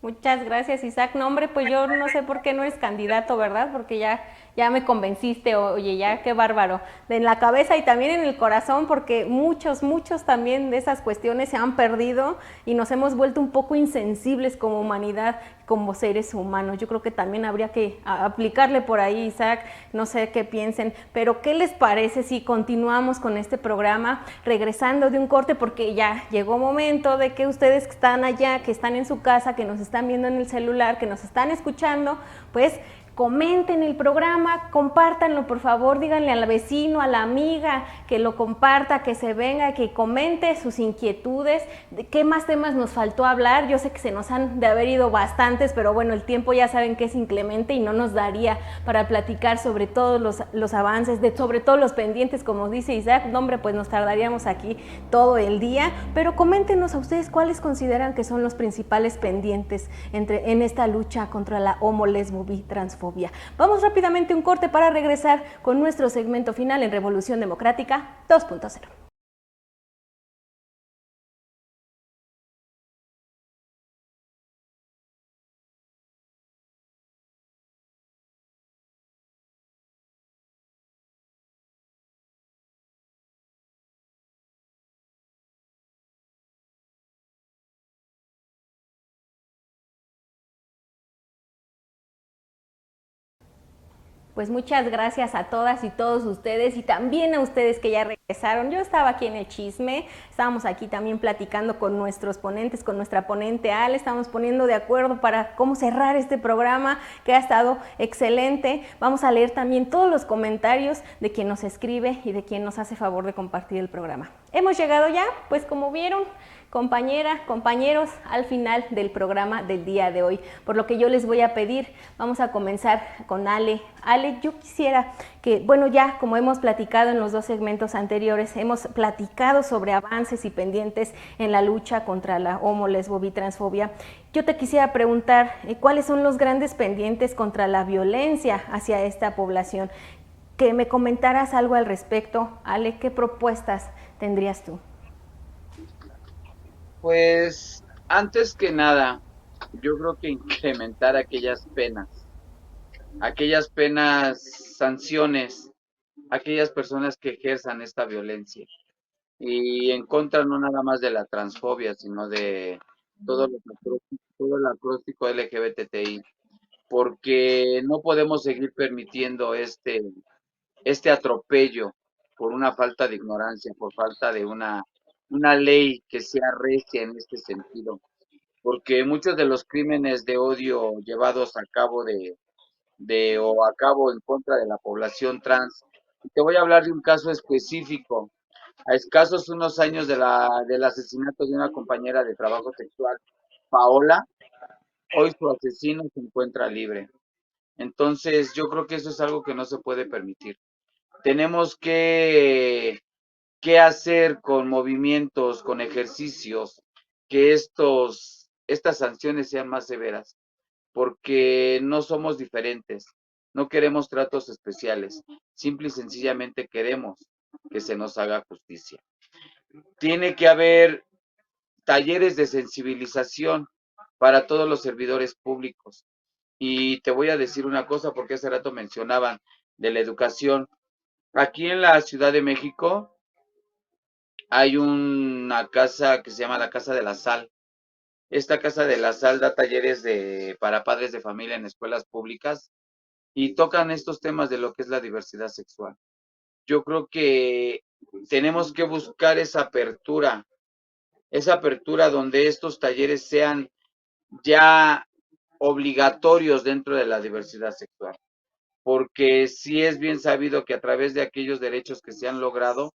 Muchas gracias, Isaac. No, hombre, pues yo no sé por qué no eres candidato, ¿verdad? Porque ya me convenciste, oye, ya qué bárbaro. En la cabeza y también en el corazón, porque muchos también de esas cuestiones se han perdido y nos hemos vuelto un poco insensibles como humanidad, como seres humanos. Yo creo que también habría que aplicarle por ahí, Isaac, no sé qué piensen, pero ¿qué les parece si continuamos con este programa regresando de un corte? Porque ya llegó momento de que ustedes que están allá, que están en su casa, que nos están viendo en el celular, que nos están escuchando, pues comenten el programa, compártanlo por favor, díganle al vecino, a la amiga que lo comparta, que se venga, que comente sus inquietudes, de qué más temas nos faltó hablar. Yo sé que se nos han de haber ido bastantes, pero bueno, el tiempo ya saben que es inclemente y no nos daría para platicar sobre todos los avances, sobre todos los pendientes, como dice Isaac. No, hombre, pues nos tardaríamos aquí todo el día, pero coméntenos a ustedes cuáles consideran que son los principales pendientes en esta lucha contra la homo, lesbo, bi, transfobia. Vamos rápidamente a un corte para regresar con nuestro segmento final en Revolución Democrática 2.0. Pues muchas gracias a todas y todos ustedes y también a ustedes que ya regresaron. Yo estaba aquí en el chisme, estábamos aquí también platicando con nuestros ponentes, con nuestra ponente Ale, estamos poniendo de acuerdo para cómo cerrar este programa que ha estado excelente. Vamos a leer también todos los comentarios de quien nos escribe y de quien nos hace favor de compartir el programa. Hemos llegado ya, pues como vieron, compañeros, al final del programa del día de hoy. Por lo que yo les voy a pedir, vamos a comenzar con Ale. Ale, yo quisiera que, bueno, ya como hemos platicado en los dos segmentos anteriores, hemos platicado sobre avances y pendientes en la lucha contra la homo, lesbo, bi, transfobia. Yo te quisiera preguntar, ¿cuáles son los grandes pendientes contra la violencia hacia esta población? Que me comentaras algo al respecto. Ale, ¿qué propuestas tendrías tú? Pues antes que nada, yo creo que incrementar aquellas penas, sanciones, aquellas personas que ejerzan esta violencia. Y en contra no nada más de la transfobia, sino de todo el acróstico LGBTI, porque no podemos seguir permitiendo este atropello por una falta de ignorancia, por falta de una ley que sea recia en este sentido, porque muchos de los crímenes de odio llevados a cabo o a cabo en contra de la población trans, y te voy a hablar de un caso específico, a escasos unos años del asesinato de una compañera de trabajo sexual, Paola, hoy su asesino se encuentra libre. Entonces, yo creo que eso es algo que no se puede permitir. Tenemos que hacer con movimientos, con ejercicios, que estas sanciones sean más severas, porque no somos diferentes, no queremos tratos especiales, simple y sencillamente queremos que se nos haga justicia. Tiene que haber talleres de sensibilización para todos los servidores públicos. Y te voy a decir una cosa, porque hace rato mencionaban de la educación. Aquí en la Ciudad de México hay una casa que se llama la Casa de la Sal. Esta Casa de la Sal da talleres para padres de familia en escuelas públicas y tocan estos temas de lo que es la diversidad sexual. yo creo que tenemos que buscar esa apertura donde estos talleres sean ya obligatorios dentro de la diversidad sexual, porque sí es bien sabido que a través de aquellos derechos que se han logrado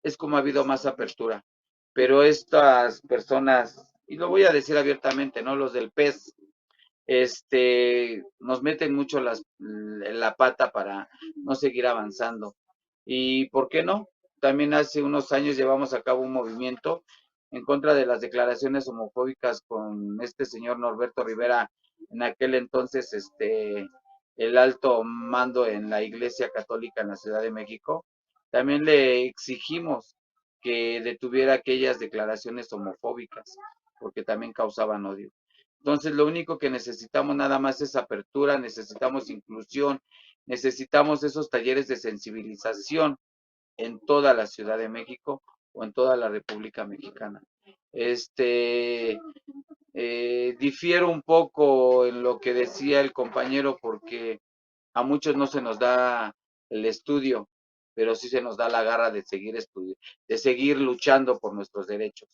es como ha habido más apertura, pero estas personas, y lo voy a decir abiertamente, ¿no? Los del PES, nos meten mucho la pata para no seguir avanzando. ¿Y por qué no? También hace unos años llevamos a cabo un movimiento en contra de las declaraciones homofóbicas con este señor Norberto Rivera, en aquel entonces el alto mando en la Iglesia Católica en la Ciudad de México. También le exigimos que detuviera aquellas declaraciones homofóbicas, porque también causaban odio. Entonces, lo único que necesitamos nada más es apertura, necesitamos inclusión, necesitamos esos talleres de sensibilización en toda la Ciudad de México o en toda la República Mexicana. Difiero un poco en lo que decía el compañero porque a muchos no se nos da el estudio, pero sí se nos da la garra de seguir de seguir luchando por nuestros derechos.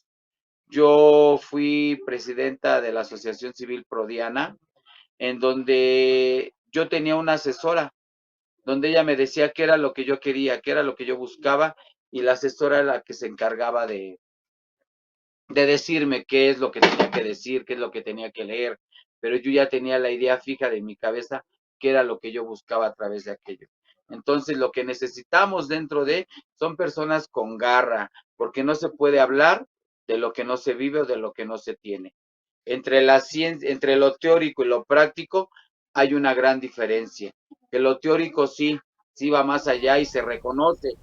Yo fui presidenta de la Asociación Civil Prodiana, en donde yo tenía una asesora, donde ella me decía qué era lo que yo quería, qué era lo que yo buscaba, y la asesora era la que se encargaba de decirme qué es lo que tenía que decir, qué es lo que tenía que leer, pero yo ya tenía la idea fija de mi cabeza, qué era lo que yo buscaba a través de aquello. Entonces, lo que necesitamos dentro son personas con garra, porque no se puede hablar de lo que no se vive o de lo que no se tiene. Entre la ciencia, entre lo teórico y lo práctico, hay una gran diferencia. Que lo teórico sí va más allá y se reconoce,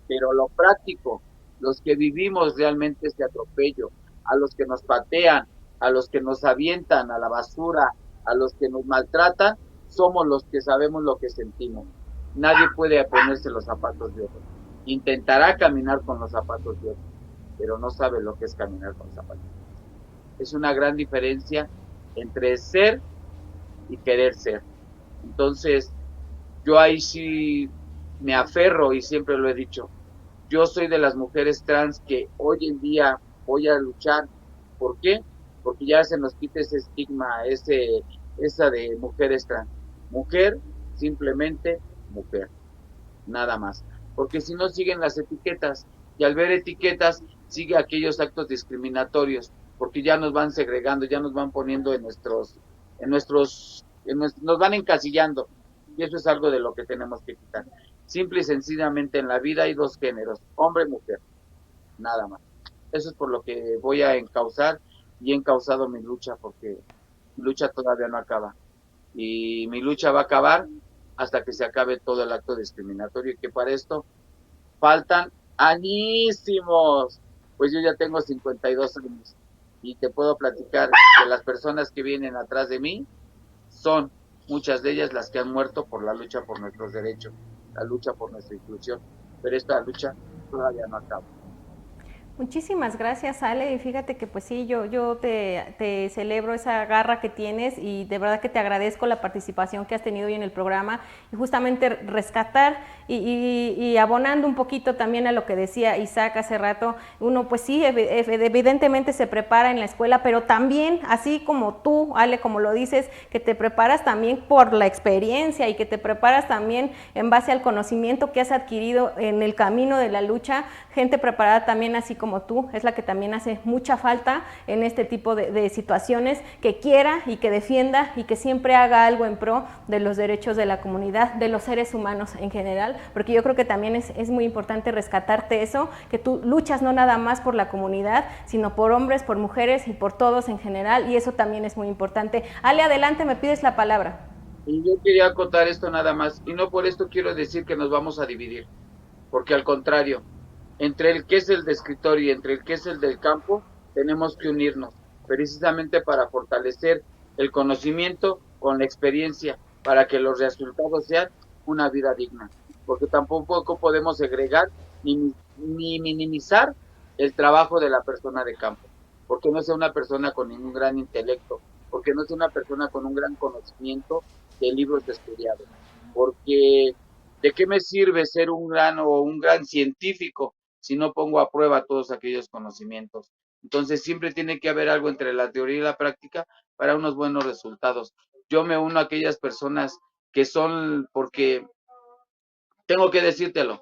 pero lo práctico, los que vivimos realmente este atropello, a los que nos patean, a los que nos avientan a la basura, a los que nos maltratan, somos los que sabemos lo que sentimos. Nadie puede ponerse los zapatos de otro. Intentará caminar con los zapatos de otro, pero no sabe lo que es caminar con zapatos. Es una gran diferencia entre ser y querer ser. Entonces, yo ahí sí me aferro y siempre lo he dicho. Yo soy de las mujeres trans que hoy en día voy a luchar. ¿Por qué? Porque ya se nos quita ese estigma, esa de mujeres trans. Mujer, simplemente mujer, nada más. Porque si no siguen las etiquetas, y al ver etiquetas sigue aquellos actos discriminatorios, porque ya nos van segregando, ya nos van poniendo nos van encasillando, y eso es algo de lo que tenemos que quitar. Simple y sencillamente en la vida hay dos géneros, hombre y mujer, nada más. Eso es por lo que voy a encauzar y he encauzado mi lucha, porque mi lucha todavía no acaba. Y mi lucha va a acabar hasta que se acabe todo el acto discriminatorio, y que para esto faltan añísimos. Pues yo ya tengo 52 años y te puedo platicar que las personas que vienen atrás de mí son muchas de ellas las que han muerto por la lucha por nuestros derechos, la lucha por nuestra inclusión, pero esta lucha todavía no acaba. Muchísimas gracias, Ale, y fíjate que pues sí, yo te celebro esa garra que tienes y de verdad que te agradezco la participación que has tenido hoy en el programa y justamente rescatar y abonando un poquito también a lo que decía Isaac hace rato, uno pues sí, evidentemente se prepara en la escuela, pero también, así como tú, Ale, como lo dices, que te preparas también por la experiencia y que te preparas también en base al conocimiento que has adquirido en el camino de la lucha, gente preparada también así como tú, es la que también hace mucha falta en este tipo de situaciones, que quiera y que defienda y que siempre haga algo en pro de los derechos de la comunidad, de los seres humanos en general, porque yo creo que también es muy importante rescatarte eso, que tú luchas no nada más por la comunidad, sino por hombres, por mujeres y por todos en general, y eso también es muy importante. Ale, adelante, me pides la palabra. Y yo quería acotar esto nada más, y no por esto quiero decir que nos vamos a dividir, porque al contrario, entre el que es el de escritorio y entre el que es el del campo, tenemos que unirnos, precisamente para fortalecer el conocimiento con la experiencia, para que los resultados sean una vida digna, porque tampoco podemos segregar ni minimizar el trabajo de la persona de campo, porque no sea una persona con ningún gran intelecto, porque no sea una persona con un gran conocimiento de libros estudiados, porque ¿De qué me sirve ser un gran científico si no pongo a prueba todos aquellos conocimientos? Entonces siempre tiene que haber algo entre la teoría y la práctica para unos buenos resultados. Yo me uno a aquellas personas que son, porque tengo que decírtelo,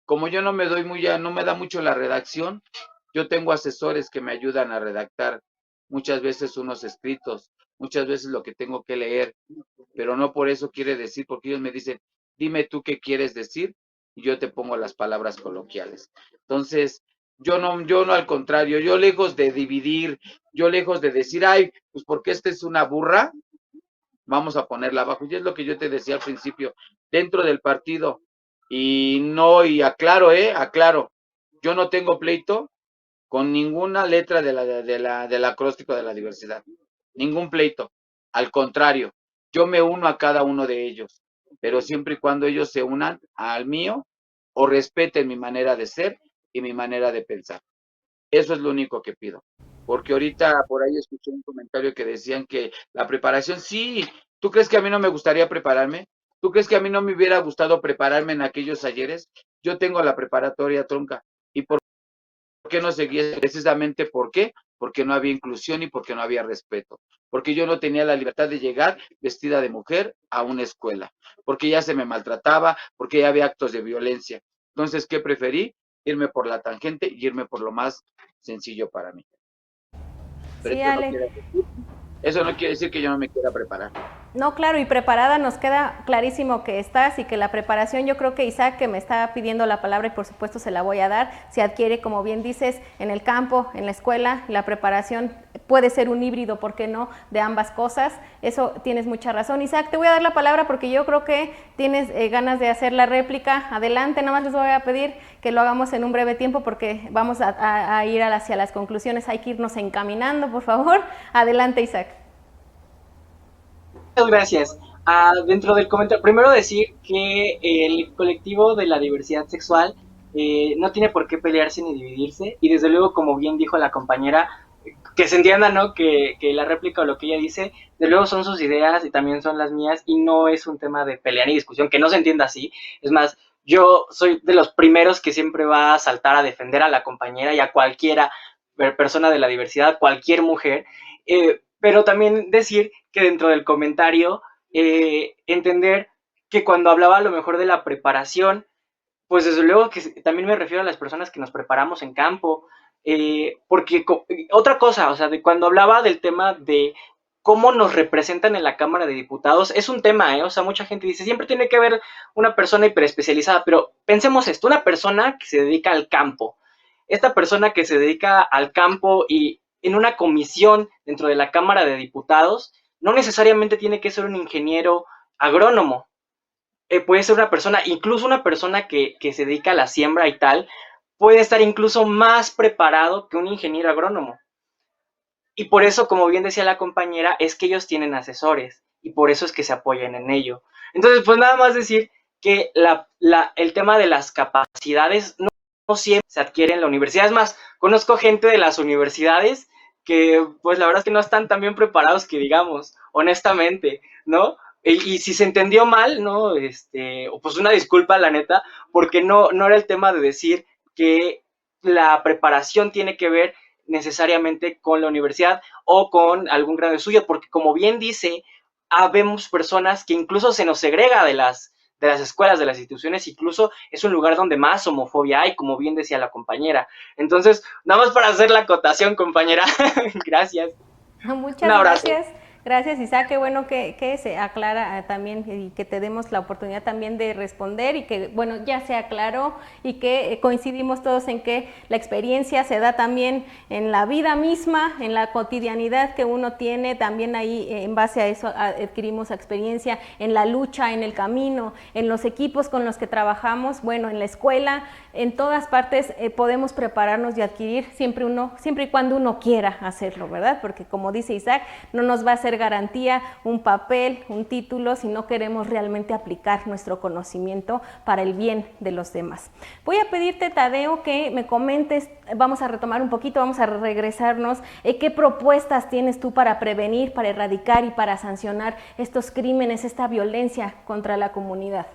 como yo no me doy no me da mucho la redacción, yo tengo asesores que me ayudan a redactar muchas veces unos escritos, muchas veces lo que tengo que leer, pero no por eso quiere decir, porque ellos me dicen, dime tú qué quieres decir y yo te pongo las palabras coloquiales. Entonces, yo no al contrario, yo lejos de dividir, yo lejos de decir, ay, pues porque esta es una burra, vamos a ponerla abajo. Y es lo que yo te decía al principio, dentro del partido. Y aclaro, aclaro, yo no tengo pleito con ninguna letra del acróstico de la diversidad. Ningún pleito. Al contrario, yo me uno a cada uno de ellos, pero siempre y cuando ellos se unan al mío o respeten mi manera de ser y mi manera de pensar. Eso es lo único que pido. Porque ahorita por ahí escuché un comentario que decían que la preparación, sí, ¿tú crees que a mí no me gustaría prepararme? ¿Tú crees que a mí no me hubiera gustado prepararme en aquellos ayeres? Yo tengo la preparatoria trunca. ¿Y por qué no seguí? Precisamente ¿por qué? Porque no había inclusión y porque no había respeto. Porque yo no tenía la libertad de llegar vestida de mujer a una escuela. Porque ya se me maltrataba, porque ya había actos de violencia. Entonces, ¿qué preferí? Irme por la tangente y irme por lo más sencillo para mí. Pero Sí, Ale. eso no quiere decir que yo no me quiera preparar. No, claro, y preparada nos queda clarísimo que estás y que la preparación, yo creo que Isaac, que me está pidiendo la palabra y por supuesto se la voy a dar, se adquiere, como bien dices, en el campo, en la escuela, la preparación puede ser un híbrido, ¿por qué no?, de ambas cosas. Eso tienes mucha razón. Isaac, te voy a dar la palabra porque yo creo que tienes ganas de hacer la réplica. Adelante, nada más les voy a pedir que lo hagamos en un breve tiempo porque vamos a ir hacia las conclusiones, hay que irnos encaminando, por favor. Adelante, Isaac. Muchas gracias. Dentro del comentario, primero decir que el colectivo de la diversidad sexual no tiene por qué pelearse ni dividirse y desde luego, como bien dijo la compañera, que se entienda, ¿no? Que la réplica o lo que ella dice, de luego son sus ideas y también son las mías y no es un tema de pelea ni discusión, que no se entienda así. Es más, yo soy de los primeros que siempre va a saltar a defender a la compañera y a cualquiera persona de la diversidad, cualquier mujer, pero también decir que dentro del comentario, entender que cuando hablaba a lo mejor de la preparación, pues desde luego que también me refiero a las personas que nos preparamos en campo, porque otra cosa, o sea, de cuando hablaba del tema de cómo nos representan en la Cámara de Diputados, es un tema, o sea, mucha gente dice, siempre tiene que haber una persona hiperespecializada, pero pensemos esto, una persona que se dedica al campo, esta persona que se dedica al campo y en una comisión dentro de la Cámara de Diputados, no necesariamente tiene que ser un ingeniero agrónomo, puede ser una persona, incluso una persona que se dedica a la siembra y tal, puede estar incluso más preparado que un ingeniero agrónomo. Y por eso, como bien decía la compañera, es que ellos tienen asesores y por eso es que se apoyan en ello. Entonces, pues nada más decir que el tema de las capacidades no siempre se adquiere en la universidad. Es más, conozco gente de las universidades que, pues la verdad es que no están tan bien preparados que digamos, honestamente, ¿no? Y si se entendió mal, ¿no? Pues una disculpa, la neta, porque no era el tema de decir que la preparación tiene que ver necesariamente con la universidad o con algún grado de estudio, porque como bien dice, habemos personas que incluso se nos segrega de las escuelas, de las instituciones, incluso es un lugar donde más homofobia hay, como bien decía la compañera. Entonces, nada más para hacer la acotación, compañera. Gracias. Muchas gracias. Gracias, Isaac, qué bueno que se aclara también y que te demos la oportunidad también de responder y que, bueno, ya se aclaró y que coincidimos todos en que la experiencia se da también en la vida misma, en la cotidianidad que uno tiene, también ahí en base a eso adquirimos experiencia en la lucha, en el camino, en los equipos con los que trabajamos, bueno, en la escuela, en todas partes podemos prepararnos y adquirir siempre y cuando uno quiera hacerlo, ¿verdad? Porque como dice Isaac, no nos va a hacer garantía un papel, un título, si no queremos realmente aplicar nuestro conocimiento para el bien de los demás. Voy a pedirte, Tadeo, que me comentes, vamos a retomar un poquito, vamos a regresarnos, ¿qué propuestas tienes tú para prevenir, para erradicar y para sancionar estos crímenes, esta violencia contra la comunidad?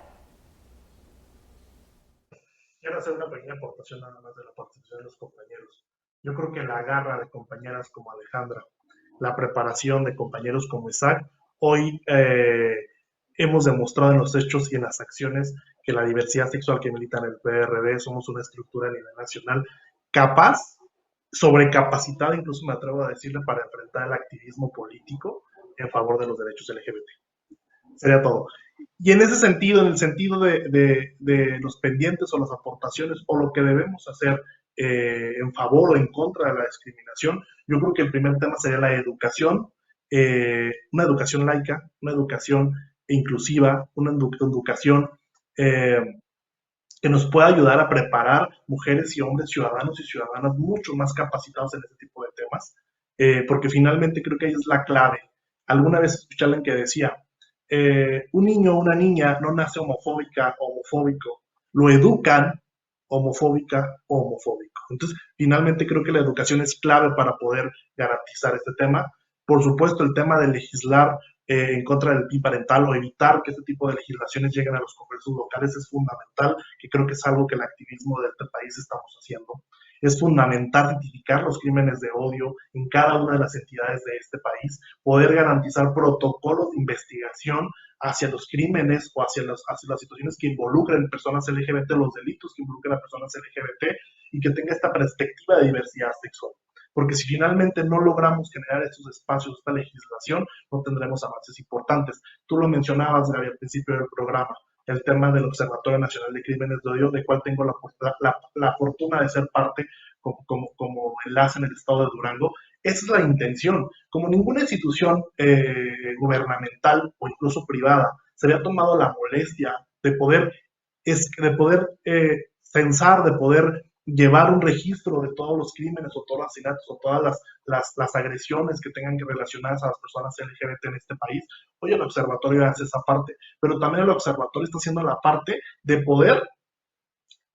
Quiero hacer una pequeña aportación nada más de la participación de los compañeros. Yo creo que la garra de compañeras como Alejandra, la preparación de compañeros como Isaac, hoy hemos demostrado en los hechos y en las acciones que la diversidad sexual que milita en el PRD somos una estructura a nivel nacional capaz, sobrecapacitada, incluso me atrevo a decirle, para enfrentar el activismo político en favor de los derechos LGBT. Sería todo. Y en ese sentido, en el sentido de los pendientes o las aportaciones o lo que debemos hacer en favor o en contra de la discriminación, yo creo que el primer tema sería la educación, una educación laica, una educación inclusiva, una educación que nos pueda ayudar a preparar mujeres y hombres, ciudadanos y ciudadanas mucho más capacitados en este tipo de temas, porque finalmente creo que ahí es la clave. Alguna vez escuché a alguien que decía, un niño o una niña no nace homofóbica o homofóbico, lo educan homofóbica o homofóbico. Entonces, finalmente creo que la educación es clave para poder garantizar este tema. Por supuesto, el tema de legislar en contra del PIB parental o evitar que este tipo de legislaciones lleguen a los congresos locales es fundamental, que creo que es algo que el activismo de este país estamos haciendo. Es fundamental identificar los crímenes de odio en cada una de las entidades de este país, poder garantizar protocolos de investigación hacia los crímenes o hacia las situaciones que involucren personas LGBT, los delitos que involucren a personas LGBT, y que tenga esta perspectiva de diversidad sexual. Porque si finalmente no logramos generar estos espacios, esta legislación, no tendremos avances importantes. Tú lo mencionabas, Gaby, al principio del programa, el tema del Observatorio Nacional de Crímenes de Odio, del cual tengo la fortuna de ser parte como enlace en el estado de Durango. Esa es la intención. Como ninguna institución gubernamental o incluso privada se había tomado la molestia de poder censar, de poder llevar un registro de todos los crímenes o todos los asesinatos o todas las agresiones que tengan que relacionarse a las personas LGBT en este país. Hoy el observatorio hace esa parte, pero también el observatorio está haciendo la parte de poder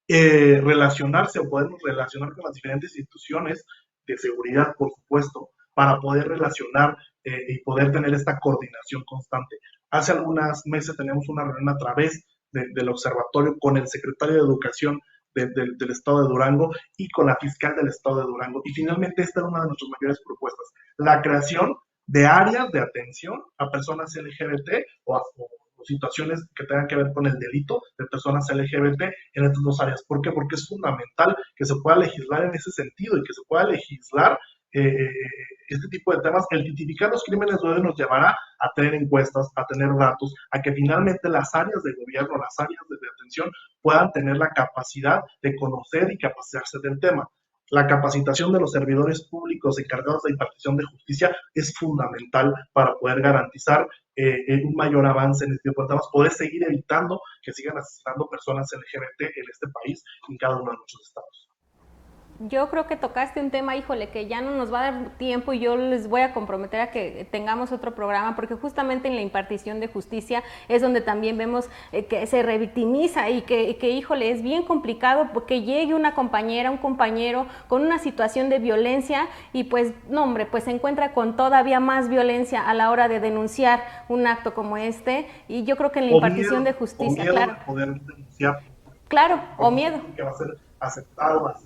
relacionarse o podernos relacionar con las diferentes instituciones de seguridad, por supuesto, para poder relacionar y poder tener esta coordinación constante. Hace algunos meses teníamos una reunión a través del observatorio con el secretario de Educación del estado de Durango y con la fiscal del estado de Durango. Y finalmente esta era una de nuestras mayores propuestas, la creación de áreas de atención a personas LGBT o situaciones que tengan que ver con el delito de personas LGBT en estas dos áreas. ¿Por qué? Porque es fundamental que se pueda legislar en ese sentido y que se pueda legislar este tipo de temas. El tipificar los crímenes de odio nos llevará a tener encuestas, a tener datos, a que finalmente las áreas de gobierno, las áreas de atención puedan tener la capacidad de conocer y capacitarse del tema. La capacitación de los servidores públicos encargados de impartición de justicia es fundamental para poder garantizar un mayor avance en este tipo de temas, poder seguir evitando que sigan asesinando personas LGBT en este país y en cada uno de nuestros estados. Yo creo que tocaste un tema, híjole, que ya no nos va a dar tiempo y yo les voy a comprometer a que tengamos otro programa, porque justamente en la impartición de justicia es donde también vemos que se revictimiza y que, híjole, es bien complicado porque llegue una compañera, un compañero con una situación de violencia y pues, no hombre, pues se encuentra con todavía más violencia a la hora de denunciar un acto como este, y yo creo que en la impartición de justicia, miedo claro. De poder denunciar. Claro, o miedo. Que va a ser aceptado.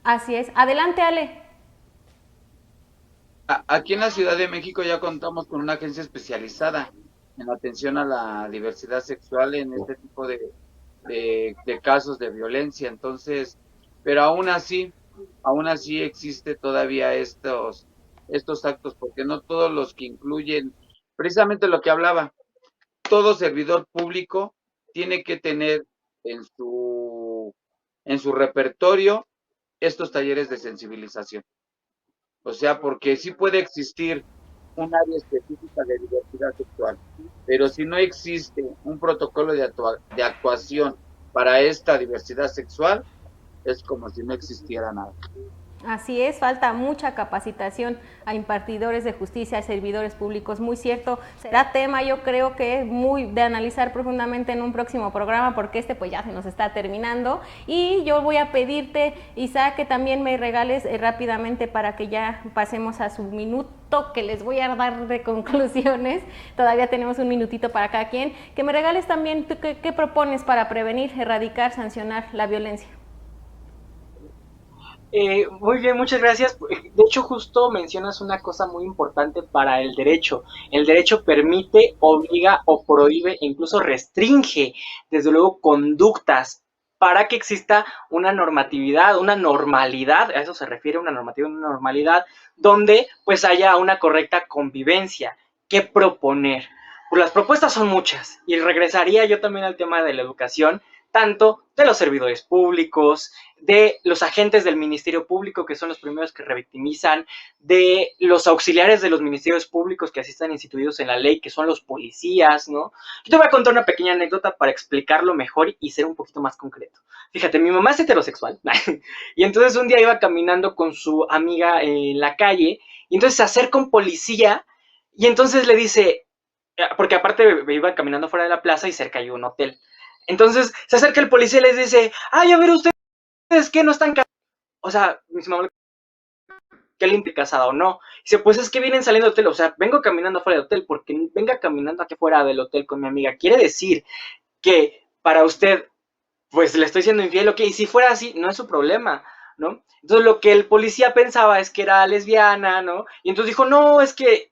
Así es. Adelante, Ale. Aquí en la Ciudad de México ya contamos con una agencia especializada en atención a la diversidad sexual en este tipo de casos de violencia. Entonces, pero aún así existe todavía estos actos, porque no todos los que incluyen, precisamente lo que hablaba, todo servidor público tiene que tener en su repertorio estos talleres de sensibilización. O sea, porque sí puede existir un área específica de diversidad sexual, pero si no existe un protocolo de actuación para esta diversidad sexual, es como si no existiera nada. Así es, falta mucha capacitación a impartidores de justicia, a servidores públicos, muy cierto. Será tema, yo creo que muy de analizar profundamente en un próximo programa, porque pues ya se nos está terminando. Y yo voy a pedirte, Isaac, que también me regales rápidamente para que ya pasemos a su minuto que les voy a dar de conclusiones. Todavía tenemos un minutito para cada quien. Que me regales también, ¿qué propones para prevenir, erradicar, sancionar la violencia? Muy bien, muchas gracias. De hecho, justo mencionas una cosa muy importante para el derecho. El derecho permite, obliga o prohíbe e incluso restringe, desde luego, conductas para que exista una normatividad, una normalidad, a eso se refiere una normativa, una normalidad, donde pues haya una correcta convivencia. ¿Qué proponer? Pues las propuestas son muchas y regresaría yo también al tema de la educación, tanto de los servidores públicos, de los agentes del Ministerio Público, que son los primeros que revictimizan, de los auxiliares de los ministerios públicos que así están instituidos en la ley, que son los policías, ¿no? Yo te voy a contar una pequeña anécdota para explicarlo mejor y ser un poquito más concreto. Fíjate, mi mamá es heterosexual, y entonces un día iba caminando con su amiga en la calle, y entonces se acerca un policía, y entonces le dice, porque aparte iba caminando fuera de la plaza y cerca hay un hotel. Entonces se acerca el policía y les dice, ay, a ver ustedes qué no están casados. O sea, mi mamá, ¿qué le implica casada o no? Dice, pues es que vienen saliendo del hotel, o sea, vengo caminando fuera del hotel, porque venga caminando aquí fuera del hotel con mi amiga. Quiere decir que para usted, pues le estoy siendo infiel, ok, y si fuera así, no es su problema, ¿no? Entonces lo que el policía pensaba es que era lesbiana, ¿no? Y entonces dijo, no, es que,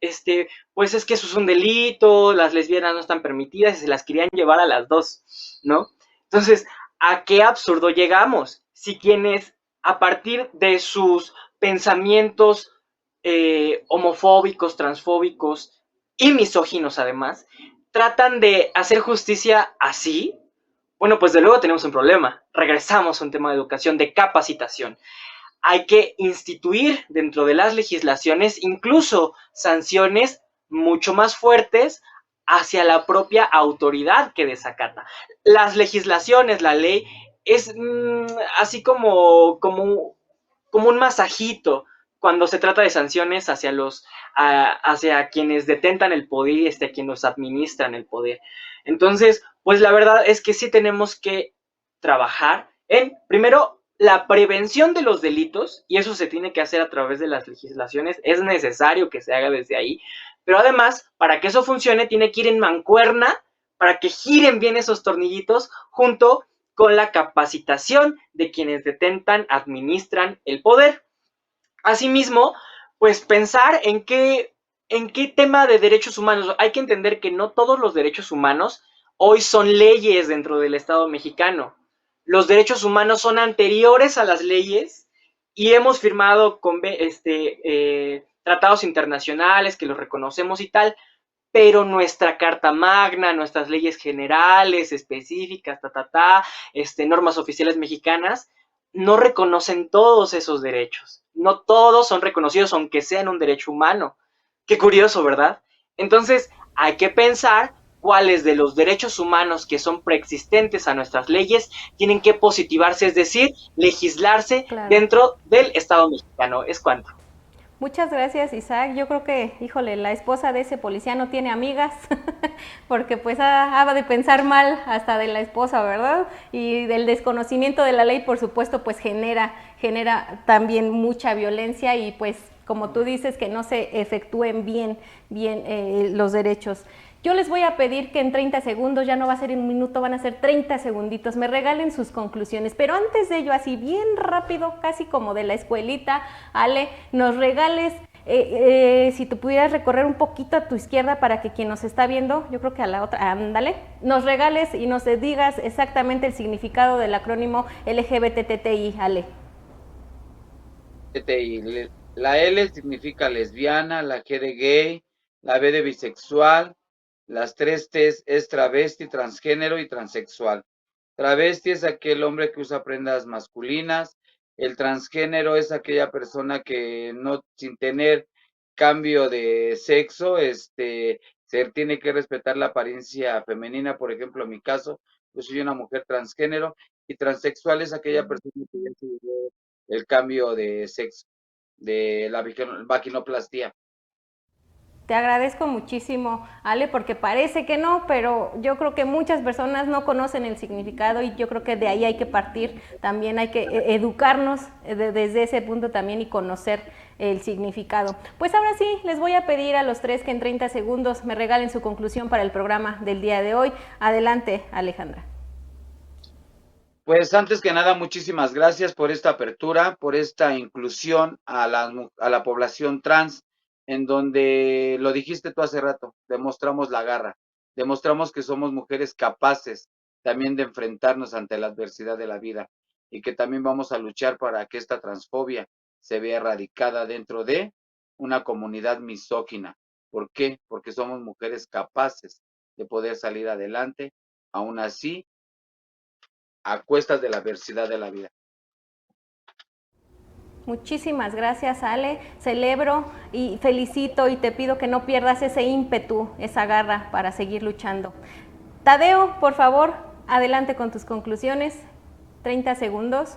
pues es que eso es un delito, las lesbianas no están permitidas y se las querían llevar a las dos, ¿no? Entonces, ¿a qué absurdo llegamos? Si quienes, a partir de sus pensamientos homofóbicos, transfóbicos y misóginos además, tratan de hacer justicia así, bueno, pues de luego tenemos un problema. Regresamos a un tema de educación, de capacitación. Hay que instituir dentro de las legislaciones incluso sanciones mucho más fuertes hacia la propia autoridad que desacata. Las legislaciones, la ley, es así como un masajito cuando se trata de sanciones hacia quienes detentan el poder y hacia quienes administran el poder. Entonces, pues la verdad es que sí tenemos que trabajar en, primero, la prevención de los delitos, y eso se tiene que hacer a través de las legislaciones, es necesario que se haga desde ahí, pero además, para que eso funcione, tiene que ir en mancuerna, para que giren bien esos tornillitos, junto con la capacitación de quienes detentan, administran el poder. Asimismo, pues pensar en qué tema de derechos humanos. Hay que entender que no todos los derechos humanos hoy son leyes dentro del Estado mexicano. Los derechos humanos son anteriores a las leyes y hemos firmado tratados internacionales que los reconocemos y tal, pero nuestra Carta Magna, nuestras leyes generales, específicas, normas oficiales mexicanas, no reconocen todos esos derechos. No todos son reconocidos, aunque sean un derecho humano. Qué curioso, ¿verdad? Entonces, hay que pensar cuáles de los derechos humanos que son preexistentes a nuestras leyes tienen que positivarse, es decir, legislarse Claro. dentro del Estado mexicano. Es cuanto. Muchas gracias, Isaac. Yo creo que, híjole, la esposa de ese policía no tiene amigas, porque pues ha de pensar mal hasta de la esposa, ¿verdad? Y del desconocimiento de la ley, por supuesto, pues genera también mucha violencia y pues, como tú dices, que no se efectúen bien los derechos. Yo les voy a pedir que en 30 segundos, ya no va a ser en un minuto, van a ser 30 segunditos, me regalen sus conclusiones. Pero antes de ello, así bien rápido, casi como de la escuelita, Ale, nos regales, si tú pudieras recorrer un poquito a tu izquierda para que quien nos está viendo, yo creo que a la otra, ándale, nos regales y nos digas exactamente el significado del acrónimo LGBTTI, Ale. La L significa lesbiana, la G de gay, la B de bisexual, las 3 T es travesti, transgénero y transexual. Travesti es aquel hombre que usa prendas masculinas. El transgénero es aquella persona que no, sin tener cambio de sexo, se tiene que respetar la apariencia femenina. Por ejemplo, en mi caso, yo soy una mujer transgénero. Y transexual es aquella persona que ya se el cambio de sexo, de la vaginoplastia. Te agradezco muchísimo, Ale, porque parece que no, pero yo creo que muchas personas no conocen el significado y yo creo que de ahí hay que partir, también hay que educarnos desde ese punto también y conocer el significado. Pues ahora sí, les voy a pedir a los tres que en 30 segundos me regalen su conclusión para el programa del día de hoy. Adelante, Alejandra. Pues antes que nada, muchísimas gracias por esta apertura, por esta inclusión a la población trans, en donde lo dijiste tú hace rato, demostramos la garra, demostramos que somos mujeres capaces también de enfrentarnos ante la adversidad de la vida y que también vamos a luchar para que esta transfobia se vea erradicada dentro de una comunidad misógina. ¿Por qué? Porque somos mujeres capaces de poder salir adelante, aún así, a cuestas de la adversidad de la vida. Muchísimas gracias, Ale. Celebro y felicito y te pido que no pierdas ese ímpetu, esa garra para seguir luchando. Tadeo, por favor, adelante con tus conclusiones. 30 segundos.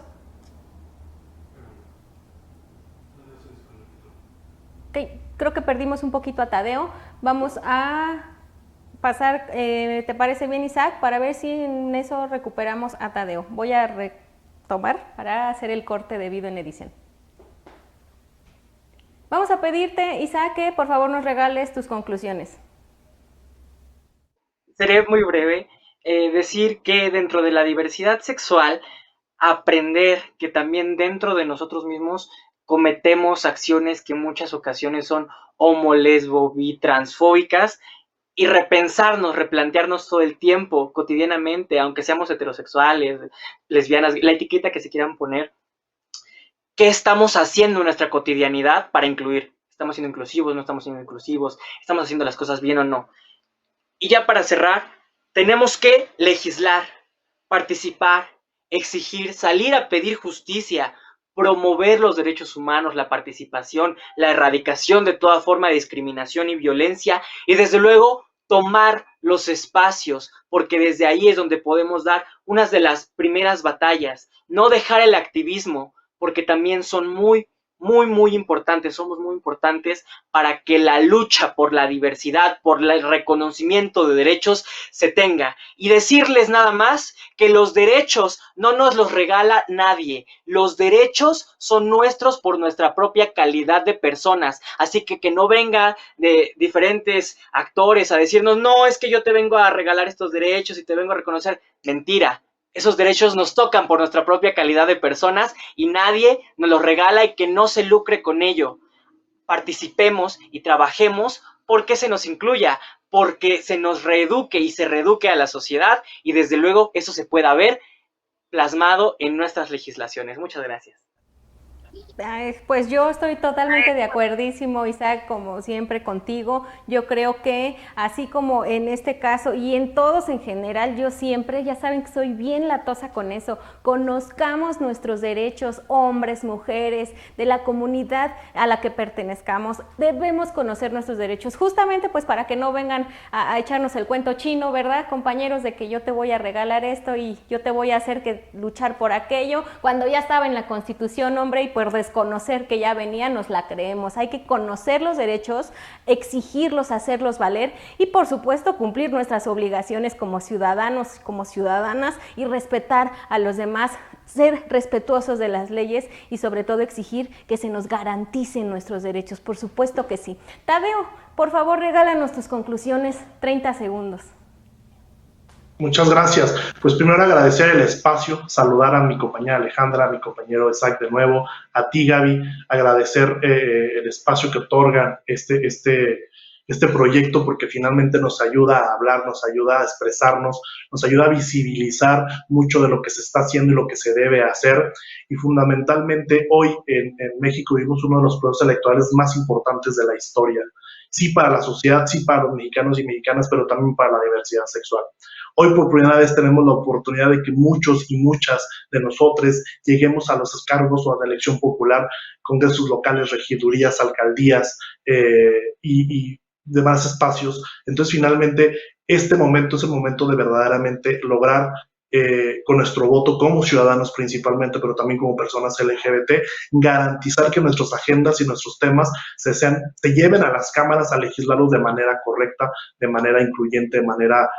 Okay, creo que perdimos un poquito a Tadeo. Vamos a pasar, ¿te parece bien, Isaac? Para ver si en eso recuperamos a Tadeo. Voy a retomar para hacer el corte debido en edición. Vamos a pedirte, Isaac, que por favor nos regales tus conclusiones. Seré muy breve. Decir que dentro de la diversidad sexual, aprender que también dentro de nosotros mismos cometemos acciones que en muchas ocasiones son homo, lesbo, bi, transfóbicas, y repensarnos, replantearnos todo el tiempo, cotidianamente, aunque seamos heterosexuales, lesbianas, la etiqueta que se quieran poner, ¿qué estamos haciendo en nuestra cotidianidad para incluir? ¿Estamos siendo inclusivos? ¿No estamos siendo inclusivos? ¿Estamos haciendo las cosas bien o no? Y ya para cerrar, tenemos que legislar, participar, exigir, salir a pedir justicia, promover los derechos humanos, la participación, la erradicación de toda forma de discriminación y violencia, y desde luego tomar los espacios, porque desde ahí es donde podemos dar unas de las primeras batallas. No dejar el activismo, porque también son muy importantes, somos muy importantes para que la lucha por la diversidad, por el reconocimiento de derechos se tenga. Y decirles nada más que los derechos no nos los regala nadie, los derechos son nuestros por nuestra propia calidad de personas, así que no venga de diferentes actores a decirnos, no, es que yo te vengo a regalar estos derechos y te vengo a reconocer. Mentira. Esos derechos nos tocan por nuestra propia calidad de personas y nadie nos los regala, y que no se lucre con ello. Participemos y trabajemos porque se nos incluya, porque se nos reeduque y se reeduque a la sociedad, y desde luego eso se pueda ver plasmado en nuestras legislaciones. Muchas gracias. Pues yo estoy totalmente de acuerdísimo, Isaac, como siempre contigo. Yo creo que así como en este caso y en todos en general, yo siempre, ya saben que soy bien latosa con eso, conozcamos nuestros derechos, hombres, mujeres, de la comunidad a la que pertenezcamos, debemos conocer nuestros derechos, justamente pues para que no vengan a echarnos el cuento chino, ¿verdad, compañeros? De que yo te voy a regalar esto y yo te voy a hacer que luchar por aquello, cuando ya estaba en la Constitución, hombre, y pues desconocer que ya venía, nos la creemos. Hay que conocer los derechos, exigirlos, hacerlos valer y por supuesto cumplir nuestras obligaciones como ciudadanos, como ciudadanas, y respetar a los demás, ser respetuosos de las leyes y sobre todo exigir que se nos garanticen nuestros derechos. Por supuesto que sí. Tadeo, por favor, regálanos tus conclusiones, 30 segundos. Muchas gracias. Pues primero agradecer el espacio, saludar a mi compañera Alejandra, a mi compañero Isaac de nuevo, a ti, Gaby, agradecer el espacio que otorgan este proyecto, porque finalmente nos ayuda a hablar, nos ayuda a expresarnos, nos ayuda a visibilizar mucho de lo que se está haciendo y lo que se debe hacer. Y fundamentalmente hoy en México vivimos uno de los procesos electorales más importantes de la historia. Sí para la sociedad, sí para los mexicanos y mexicanas, pero también para la diversidad sexual. Hoy por primera vez tenemos la oportunidad de que muchos y muchas de nosotros lleguemos a los cargos o a la elección popular, congresos locales, regidurías, alcaldías y demás espacios. Entonces, finalmente, este momento es el momento de verdaderamente lograr con nuestro voto como ciudadanos principalmente, pero también como personas LGBT, garantizar que nuestras agendas y nuestros temas se lleven a las cámaras a legislarlos de manera correcta, de manera incluyente, de manera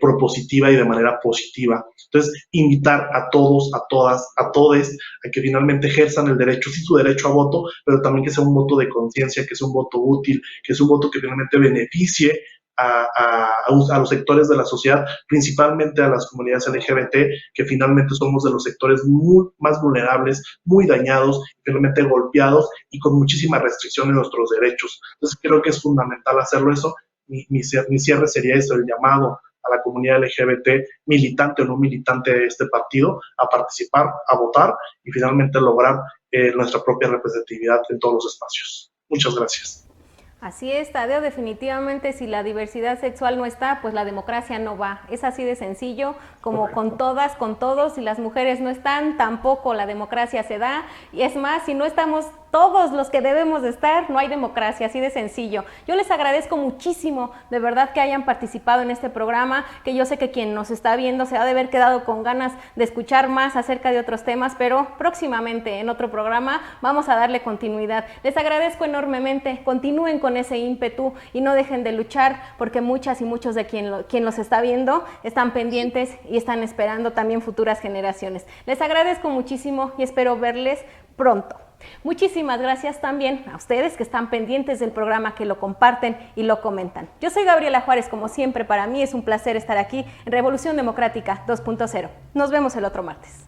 propositiva y de manera positiva. Entonces, invitar a todos, a todas, a todes a que finalmente ejerzan el derecho, sí, su derecho a voto, pero también que sea un voto de conciencia, que sea un voto útil, que sea un voto que finalmente beneficie a los sectores de la sociedad, principalmente a las comunidades LGBT, que finalmente somos de los sectores más vulnerables, muy dañados, finalmente golpeados y con muchísima restricción en nuestros derechos. Entonces creo que es fundamental hacerlo eso. Mi cierre sería eso, el llamado a la comunidad LGBT, militante o no militante de este partido, a participar, a votar y finalmente lograr nuestra propia representatividad en todos los espacios. Muchas gracias. Así es, Tadeo, definitivamente si la diversidad sexual no está, pues la democracia no va. Es así de sencillo, como correcto. Con todas, con todos, si las mujeres no están, tampoco la democracia se da. Y es más, si no estamos todos los que debemos de estar, no hay democracia, así de sencillo. Yo les agradezco muchísimo, de verdad, que hayan participado en este programa, que yo sé que quien nos está viendo se ha de haber quedado con ganas de escuchar más acerca de otros temas, pero próximamente en otro programa vamos a darle continuidad. Les agradezco enormemente, continúen con ese ímpetu y no dejen de luchar, porque muchas y muchos de quien los está viendo están pendientes y están esperando también futuras generaciones. Les agradezco muchísimo y espero verles pronto. Muchísimas gracias también a ustedes que están pendientes del programa, que lo comparten y lo comentan. Yo soy Gabriela Juárez, como siempre para mí es un placer estar aquí en Revolución Democrática 2.0. Nos vemos el otro martes.